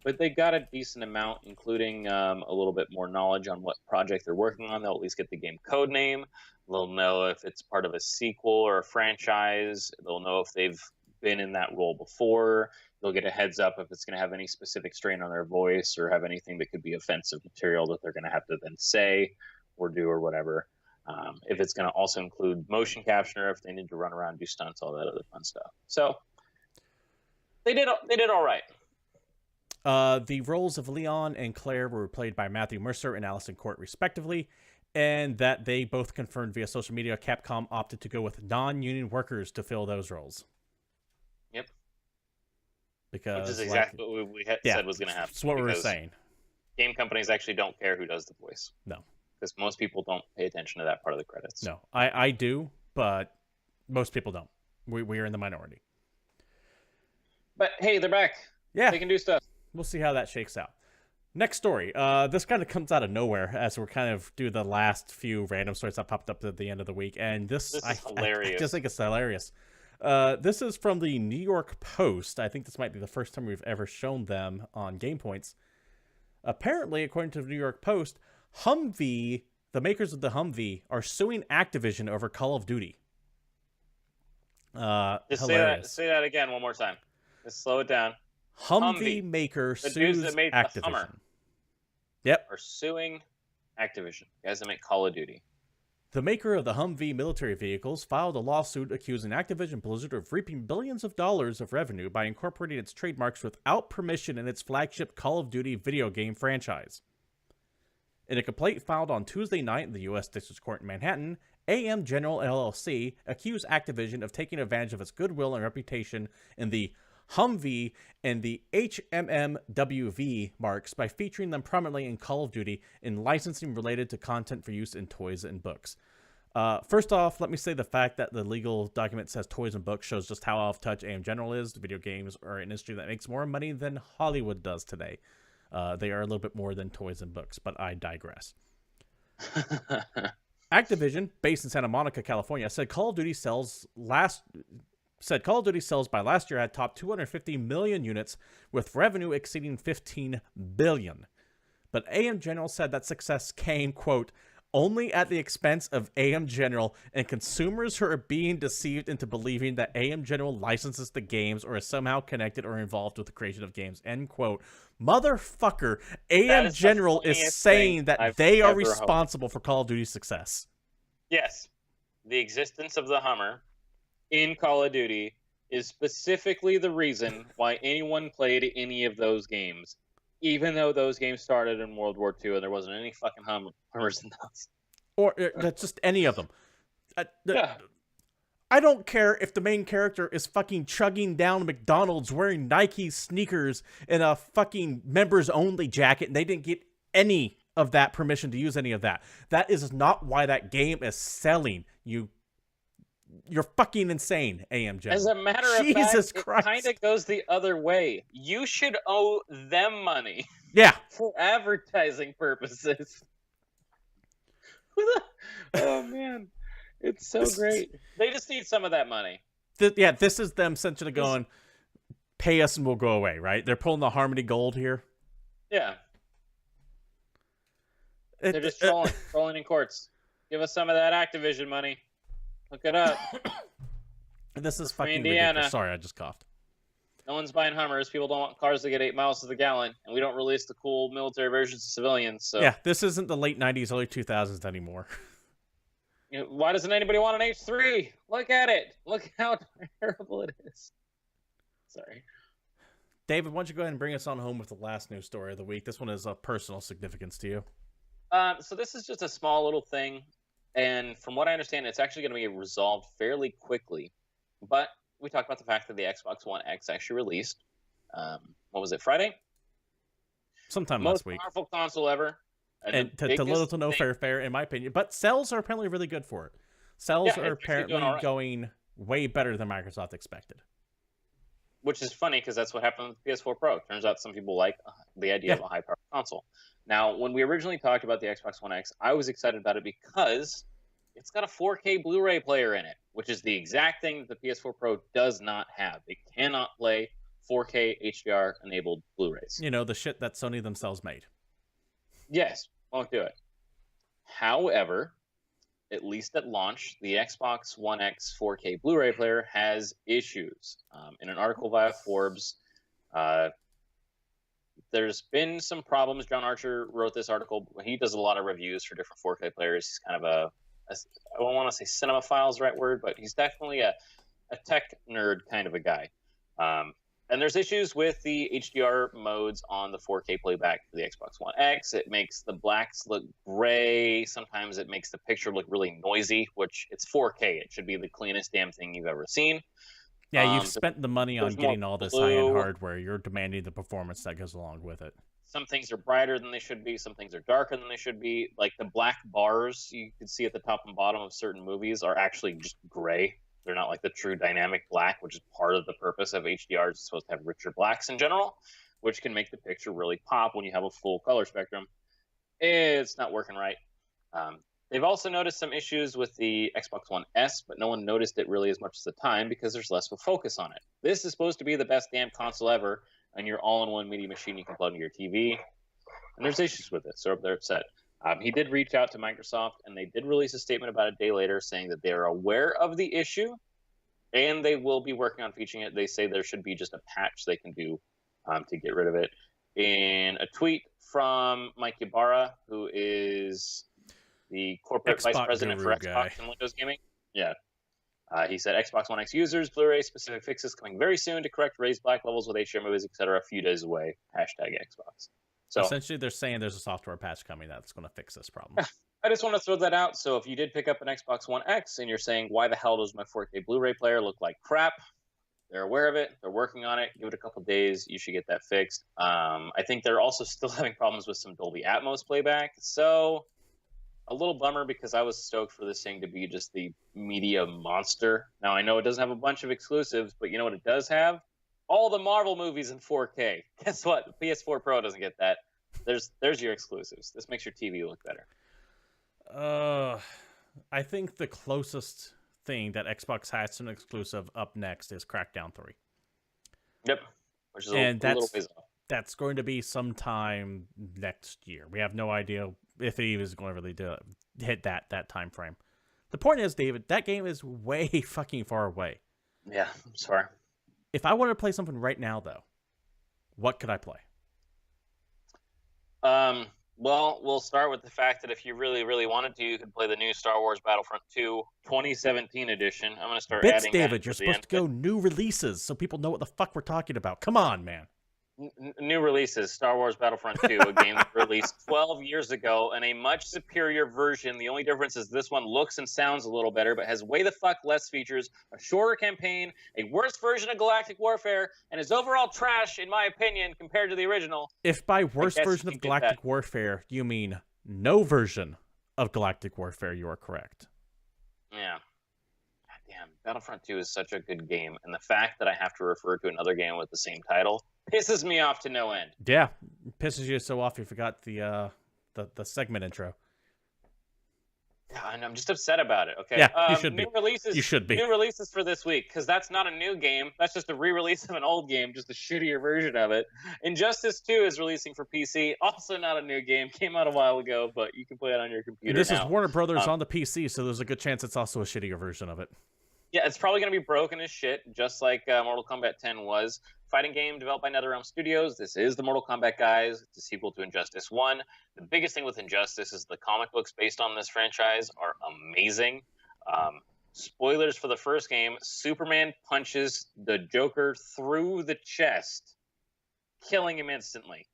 but they got a decent amount, including a little bit more knowledge on what project they're working on. They'll at least get the game code name. They'll know if it's part of a sequel or a franchise. They'll know if they've been in that role before. They'll get a heads up if it's going to have any specific strain on their voice or have anything that could be offensive material that they're going to have to then say or do or whatever. If it's going to also include motion capture, if they need to run around, do stunts, all that other fun stuff. So they did all right. The roles of Leon and Claire were played by Matthew Mercer and Allison Court, respectively, and that they both confirmed via social media Capcom opted to go with non-union workers to fill those roles. Yep. Because, which is exactly what we said was going to happen. That's what we were saying. Game companies actually don't care who does the voice. No. Because most people don't pay attention to that part of the credits. No, I do, but most people don't. We are in the minority. But hey, they're back. Yeah. They can do stuff. We'll see how that shakes out. Next story. This kind of comes out of nowhere as we're kind of do the last few random stories that popped up at the end of the week. And this is hilarious. I just think it's hilarious. This is from the New York Post. I think this might be the first time we've ever shown them on GamePoints. Apparently, according to the New York Post, Humvee, the makers of the Humvee, are suing Activision over Call of Duty. Just say that again one more time. Just slow it down. Humvee maker sues Activision. Hummer, are suing Activision, guys that make Call of Duty. The maker of the Humvee military vehicles filed a lawsuit accusing Activision Blizzard of reaping billions of dollars of revenue by incorporating its trademarks without permission in its flagship Call of Duty video game franchise. In a complaint filed on Tuesday night in the U.S. District Court in Manhattan, AM General LLC accused Activision of taking advantage of its goodwill and reputation in the Humvee and the HMMWV marks by featuring them prominently in Call of Duty in licensing related to content for use in toys and books. First off, let me say the fact that the legal document says toys and books shows just how out of touch AM General is. Video games are an industry that makes more money than Hollywood does today. They are a little bit more than toys and books, but I digress. Activision, based in Santa Monica, California, said Call of Duty sales by last year had topped 250 million units, with revenue exceeding 15 billion. But AM General said that success came, quote, only at the expense of AM General and consumers who are being deceived into believing that AM General licenses the games or is somehow connected or involved with the creation of games, end quote. Motherfucker, AM General is saying that they are responsible for Call of Duty's success. Yes. The existence of the Hummer in Call of Duty is specifically the reason why anyone played any of those games. Even though those games started in World War II and there wasn't any fucking Hummers in those. Or just any of them. Yeah. I don't care if the main character is fucking chugging down McDonald's wearing Nike sneakers in a fucking members-only jacket and they didn't get any of that permission to use any of that. That is not why that game is selling. You're fucking insane, AM General. As a matter of Jesus fact, Christ. it kind of goes the other way. You should owe them money. Yeah. For advertising purposes. Oh, man. It's so great. They just need some of that money. This is them essentially going, pay us and we'll go away, right? They're pulling the Harmony Gold here. Yeah. They're just trolling in courts. Give us some of that Activision money. Look it up. This is fucking Indiana. ridiculous. Sorry, I just coughed. No one's buying Hummers. People don't want cars that get 8 miles to the gallon, and we don't release the cool military versions to civilians. So yeah, this isn't the late 90s, early 2000s anymore. You know, why doesn't anybody want an H3? Look at it. Look how terrible it is. Sorry. David, why don't you go ahead and bring us on home with the last news story of the week? This one is of personal significance to you. So this is just a small little thing. And from what I understand, it's actually going to be resolved fairly quickly. But we talked about the fact that the Xbox One X actually released. What was it, Friday? Sometime last week. Most powerful console ever. And to little to no fair, in my opinion. But sales are apparently really good for it. Sales are apparently going way better than Microsoft expected. Which is funny because that's what happened with the PS4 Pro. Turns out some people like the idea of a high-powered console. Now, when we originally talked about the Xbox One X, I was excited about it because it's got a 4K Blu Ray player in it, which is the exact thing that the PS4 Pro does not have. It cannot play 4K HDR-enabled Blu-rays. You know, the shit that Sony themselves made. Yes, won't do it. However, at least at launch, the Xbox One X 4K Blu-ray player has issues. In an article via Forbes, there's been some problems. John Archer wrote this article. He does a lot of reviews for different 4K players. He's kind of I don't want to say cinephile is the right word, but he's definitely a tech nerd kind of a guy. And there's issues with the HDR modes on the 4K playback for the Xbox One X. It makes the blacks look gray. Sometimes it makes the picture look really noisy, which it's 4K. It should be the cleanest damn thing you've ever seen. Yeah, you've spent the money on getting all this high-end hardware. You're demanding the performance that goes along with it. Some things are brighter than they should be. Some things are darker than they should be. Like the black bars you can see at the top and bottom of certain movies are actually just gray. They're not like the true dynamic black, which is part of the purpose of HDR. It's supposed to have richer blacks in general, which can make the picture really pop when you have a full color spectrum. It's not working right. They've also noticed some issues with the Xbox One S, but no one noticed it really as much as the time because there's less of a focus on it. This is supposed to be the best damn console ever, and your all-in-one media machine you can plug into your TV. And there's issues with it, so they're upset. He did reach out to Microsoft, and they did release a statement about a day later saying that they are aware of the issue, and they will be working on fixing it. They say there should be just a patch they can do to get rid of it. In a tweet from Mike Ybarra, who is the corporate Xbox vice president for Xbox guy. and Windows Gaming. Yeah. He said, Xbox One X users, Blu-ray specific fixes coming very soon to correct raised black levels with HDR movies, etc. A few days away. #Xbox. So essentially, they're saying there's a software patch coming that's going to fix this problem. I just want to throw that out. So if you did pick up an Xbox One X and you're saying, why the hell does my 4K Blu-ray player look like crap? They're aware of it. They're working on it. Give it a couple days. You should get that fixed. I think they're also still having problems with some Dolby Atmos playback. So a little bummer because I was stoked for this thing to be just the media monster. Now, I know it doesn't have a bunch of exclusives, but you know what it does have? All the Marvel movies in 4K. Guess what? The PS4 Pro doesn't get that. There's your exclusives. This makes your TV look better. I think the closest thing that Xbox has to an exclusive up next is Crackdown 3. Yep. Which is and a little ways off. That's going to be sometime next year. We have no idea if it even is going to really hit that time frame. The point is, David, that game is way fucking far away. Yeah, I'm sorry. If I wanted to play something right now, though, what could I play? Well, we'll start with the fact that if you really, really wanted to, you could play the new Star Wars Battlefront II 2017 edition. I'm going to start adding David, you're supposed to go new releases so people know what the fuck we're talking about. Come on, man. New releases, Star Wars Battlefront 2, a game that released 12 years ago, and a much superior version. The only difference is this one looks and sounds a little better, but has way the fuck less features, a shorter campaign, a worse version of Galactic Warfare, and is overall trash, in my opinion, compared to the original. If by worst version of Galactic Warfare, you mean no version of Galactic Warfare, you are correct. Yeah. Goddamn, Battlefront 2 is such a good game, and the fact that I have to refer to another game with the same title pisses me off to no end. Yeah, pisses you so off you forgot the segment intro. Yeah, and I'm just upset about it. Okay. Yeah, you should be. You should be. New releases for this week, because that's not a new game. That's just a re-release of an old game, just a shittier version of it. Injustice 2 is releasing for PC. Also not a new game. Came out a while ago, but you can play it on your computer. This is Warner Brothers on the PC, so there's a good chance it's also a shittier version of it. Yeah, it's probably going to be broken as shit, just like Mortal Kombat 10 was. Fighting game developed by NetherRealm Studios. This is the Mortal Kombat guys. It's a sequel to Injustice 1. The biggest thing with Injustice is the comic books based on this franchise are amazing. Spoilers for the first game, Superman punches the Joker through the chest, killing him instantly.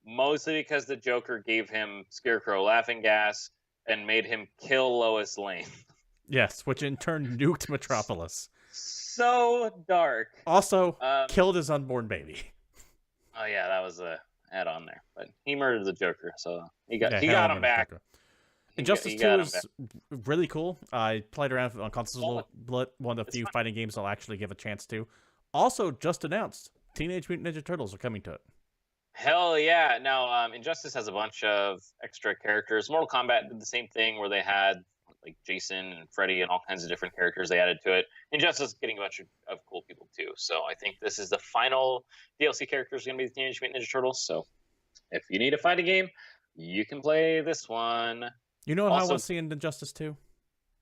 Mostly because the Joker gave him Scarecrow laughing gas and made him kill Lois Lane. Yes, which in turn nuked Metropolis. So dark. Also, killed his unborn baby. Oh yeah, that was a add-on there. But he murdered the Joker, so he got him back. Injustice 2 is really cool. I played around on consoles a little, one of the few fighting games I'll actually give a chance to. Also, just announced, Teenage Mutant Ninja Turtles are coming to it. Hell yeah. Now, Injustice has a bunch of extra characters. Mortal Kombat did the same thing where they had like Jason and Freddy and all kinds of different characters they added to it. Injustice is getting a bunch of cool people too. So I think this is the final DLC characters going to be the Teenage Mutant Ninja Turtles. So if you need a fighting game, you can play this one. You know what I want to see in Injustice 2?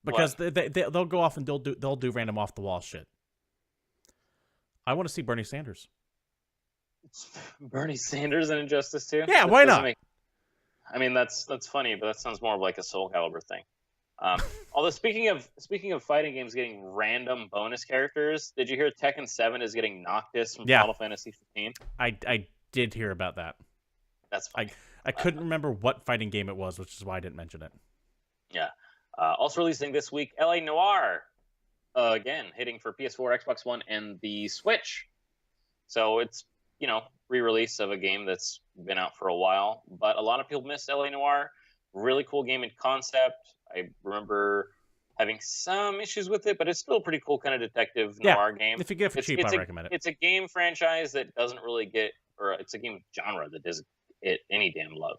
Because they'll go off and they'll do random off the wall shit. I want to see Bernie Sanders. Bernie Sanders in Injustice 2? Yeah, why not? I mean, that's funny, but that sounds more of like a Soul Calibur thing. Although speaking of fighting games getting random bonus characters, did you hear Tekken 7 is getting Noctis from Final Fantasy 15? I did hear about that. That's funny. I couldn't remember what fighting game it was, which is why I didn't mention it. Yeah. Also releasing this week, LA Noire. Again, hitting for PS4, Xbox One, and the Switch. So it's, re-release of a game that's been out for a while. But a lot of people miss LA Noire. Really cool game in concept. I remember having some issues with it, but it's still a pretty cool kind of detective noir game. If you get it for cheap, I recommend it. It's a game franchise that doesn't really get, or it's a game genre that doesn't get any damn love.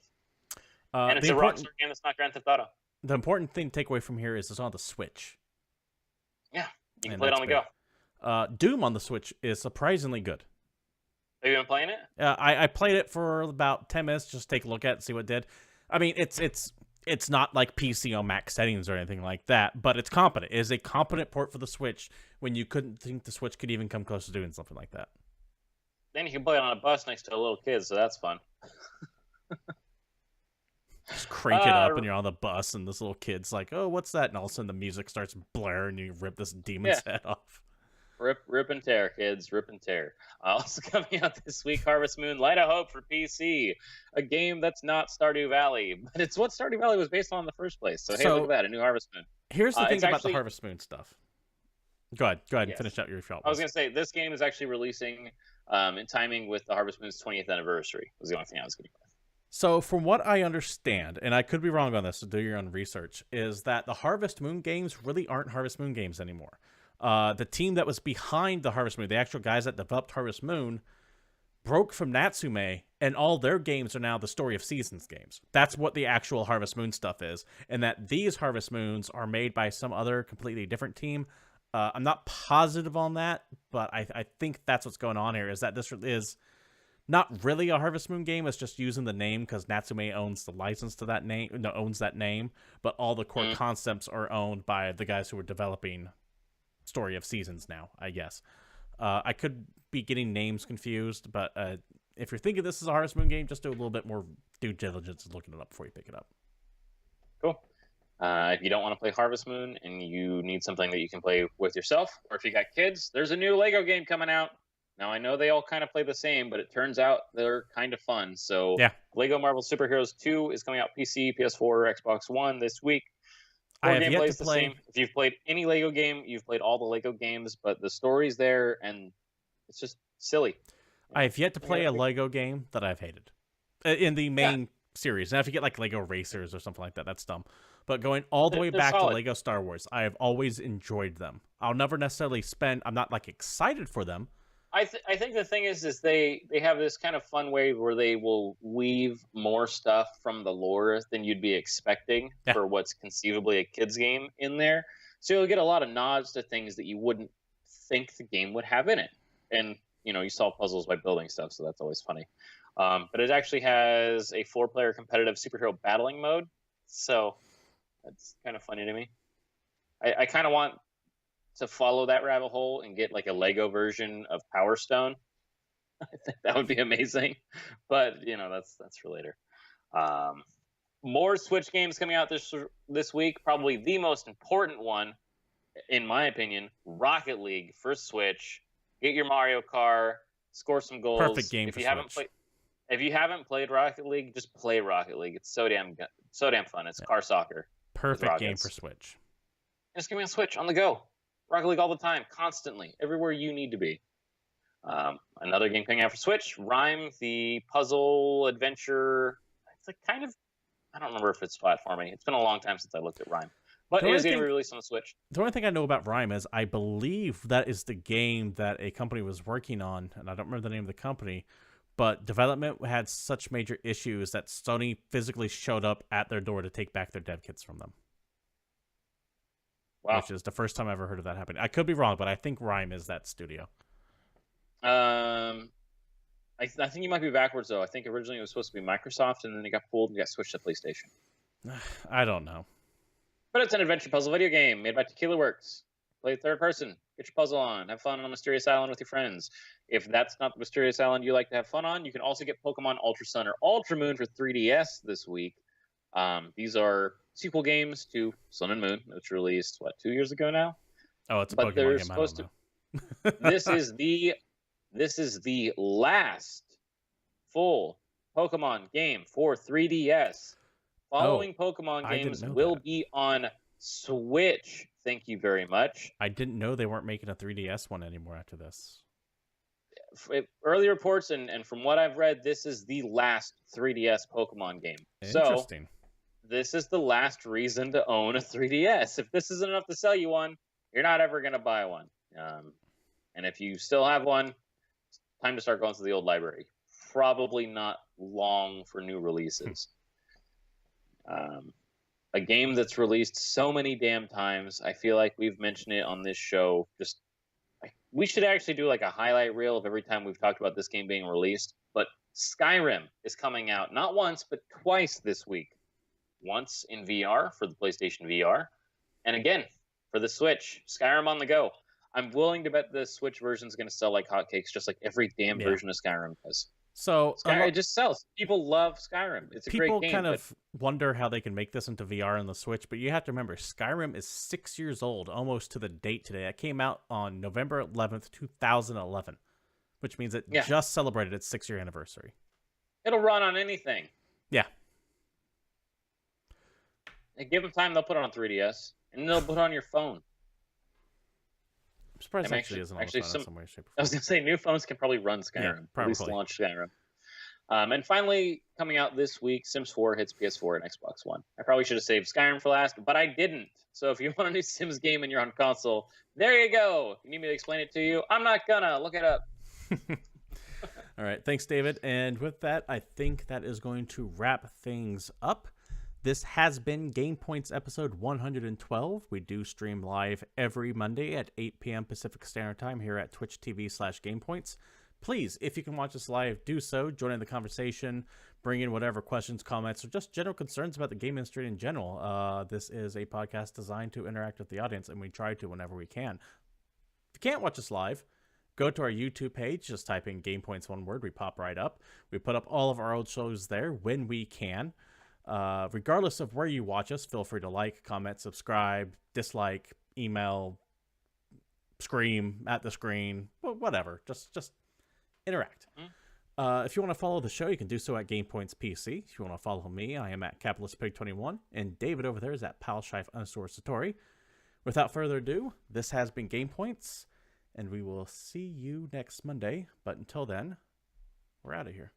And it's a Rockstar game that's not Grand Theft Auto. The important thing to take away from here is it's on the Switch. Yeah, you can play it on the go. Doom on the Switch is surprisingly good. Have you been playing it? I played it for about 10 minutes, just take a look at it and see what it did. I mean, it's not like PC on max settings or anything like that, but it's competent. It is a competent port for the Switch when you couldn't think the Switch could even come close to doing something like that. Then you can play it on a bus next to a little kid, so that's fun. Just crank it up and you're on the bus and this little kid's like, oh, what's that? And all of a sudden the music starts blaring and you rip this demon's head off. Rip and tear, kids. Rip and tear. Also coming out this week, Harvest Moon: Light of Hope for PC. A game that's not Stardew Valley, but it's what Stardew Valley was based on in the first place. So hey, look at that, a new Harvest Moon. Here's the thing about the Harvest Moon stuff. Go ahead and finish out your thought. I was going to say, this game is actually releasing in timing with the Harvest Moon's 20th anniversary, was the only thing I was going to say. So from what I understand, and I could be wrong on this, so do your own research, is that the Harvest Moon games really aren't Harvest Moon games anymore. The team that was behind the Harvest Moon, the actual guys that developed Harvest Moon, broke from Natsume, and all their games are now the Story of Seasons games. That's what the actual Harvest Moon stuff is, and that these Harvest Moons are made by some other completely different team. I'm not positive on that, but I think that's what's going on here, is that this is not really a Harvest Moon game. It's just using the name because Natsume owns the license to that name, owns that name, but all the core concepts are owned by the guys who are developing Story of Seasons now, I guess. I could be getting names confused, but if you're thinking this is a Harvest Moon game, just do a little bit more due diligence looking it up before you pick it up. Cool. If you don't want to play Harvest Moon and you need something that you can play with yourself, or if you got kids, there's a new Lego game coming out. Now, I know they all kind of play the same, but it turns out they're kind of fun. So, yeah. Lego Marvel Superheroes 2 is coming out PC, PS4, Xbox One this week. I have yet to play. The same. If you've played any Lego game, you've played all the Lego games, but the story's there, and it's just silly. I have yet to play a Lego game that I've hated in the main series. Now, if you get like Lego Racers or something like that, that's dumb. But going all the way back to Lego Star Wars, I have always enjoyed them. I'll never necessarily I'm not like excited for them. I think the thing is they have this kind of fun way where they will weave more stuff from the lore than you'd be expecting for what's conceivably a kid's game in there. So you'll get a lot of nods to things that you wouldn't think the game would have in it. And, you solve puzzles by building stuff, so that's always funny. But it actually has a 4-player competitive superhero battling mode. So that's kind of funny to me. I kind of want to follow that rabbit hole and get like a Lego version of Power Stone. I think that would be amazing, but that's for later. More Switch games coming out this week. Probably the most important one, in my opinion, Rocket League for Switch. Get your Mario Kart, score some goals. Perfect game for Switch. If you haven't played Rocket League, just play Rocket League. It's so damn fun. It's car soccer. Perfect game for Switch. Just give me a Switch on the go. Rocket League all the time, constantly, everywhere you need to be. Another game coming out for Switch, Rhyme, the puzzle adventure. It's like kind of, I don't remember if it's platforming. It's been a long time since I looked at Rhyme. But it is going to be released on the Switch. The only thing I know about Rhyme is I believe that is the game that a company was working on, and I don't remember the name of the company, but development had such major issues that Sony physically showed up at their door to take back their dev kits from them. Wow. Which is the first time I ever heard of that happen. I could be wrong, but I think Rhyme is that studio. I think you might be backwards, though. I think originally it was supposed to be Microsoft, and then it got pulled and got switched to PlayStation. I don't know. But it's an adventure puzzle video game made by Tequila Works. Play third person. Get your puzzle on. Have fun on a mysterious island with your friends. If that's not the mysterious island you like to have fun on, you can also get Pokemon Ultra Sun or Ultra Moon for 3DS this week. These are sequel games to Sun and Moon, which released 2 years ago now. Oh, it's a Pokemon game. Supposed to. This is the last full Pokemon game for 3DS. Following Pokemon games will be on Switch. Thank you very much. I didn't know they weren't making a 3DS one anymore after this. Early reports and from what I've read, this is the last 3DS Pokemon game. Interesting. So, this is the last reason to own a 3DS. If this isn't enough to sell you one, you're not ever going to buy one. And if you still have one, it's time to start going to the old library. Probably not long for new releases. A game that's released so many damn times. I feel like we've mentioned it on this show. We should actually do like a highlight reel of every time we've talked about this game being released. But Skyrim is coming out not once, but twice this week. Once in VR for the PlayStation VR, and again for the Switch. Skyrim on the go. I'm willing to bet the Switch version is going to sell like hotcakes, just like every damn version of Skyrim does. So Skyrim, it just sells. People love Skyrim. It's a great people game. kind of wonder how they can make this into VR on the Switch, but you have to remember Skyrim is 6 years old, almost to the date today. It came out on November 11th, 2011, which means it just celebrated its 6-year anniversary. It'll run on anything. Yeah. And give them time, they'll put it on 3DS, and they'll put it on your phone. I'm surprised it actually isn't on the phone in some way, shape, or form. I was going to say, new phones can probably run Skyrim. Yeah, probably. At least launch Skyrim. And finally, coming out this week, Sims 4 hits PS4 and Xbox One. I probably should have saved Skyrim for last, but I didn't. So if you want a new Sims game and you're on console, there you go. If you need me to explain it to you, I'm not gonna. Look it up. All right. Thanks, David. And with that, I think that is going to wrap things up. This has been GamePoints episode 112. We do stream live every Monday at 8 p.m. Pacific Standard Time here at Twitch TV/GamePoints. Please, if you can watch us live, do so. Join in the conversation. Bring in whatever questions, comments, or just general concerns about the game industry in general. This is a podcast designed to interact with the audience, and we try to whenever we can. If you can't watch us live, go to our YouTube page. Just type in GamePoints, one word. We pop right up. We put up all of our old shows there when we can. Regardless of where you watch us, feel free to like, comment, subscribe, dislike, email, scream at the screen, whatever. Just interact. If you want to follow the show, you can do so at GamePoints PC. If you want to follow me, I am at CapitalistPig21, and David over there is at palshife_Satori. Without further ado, this has been GamePoints, and we will see you next Monday. But until then, we're out of here.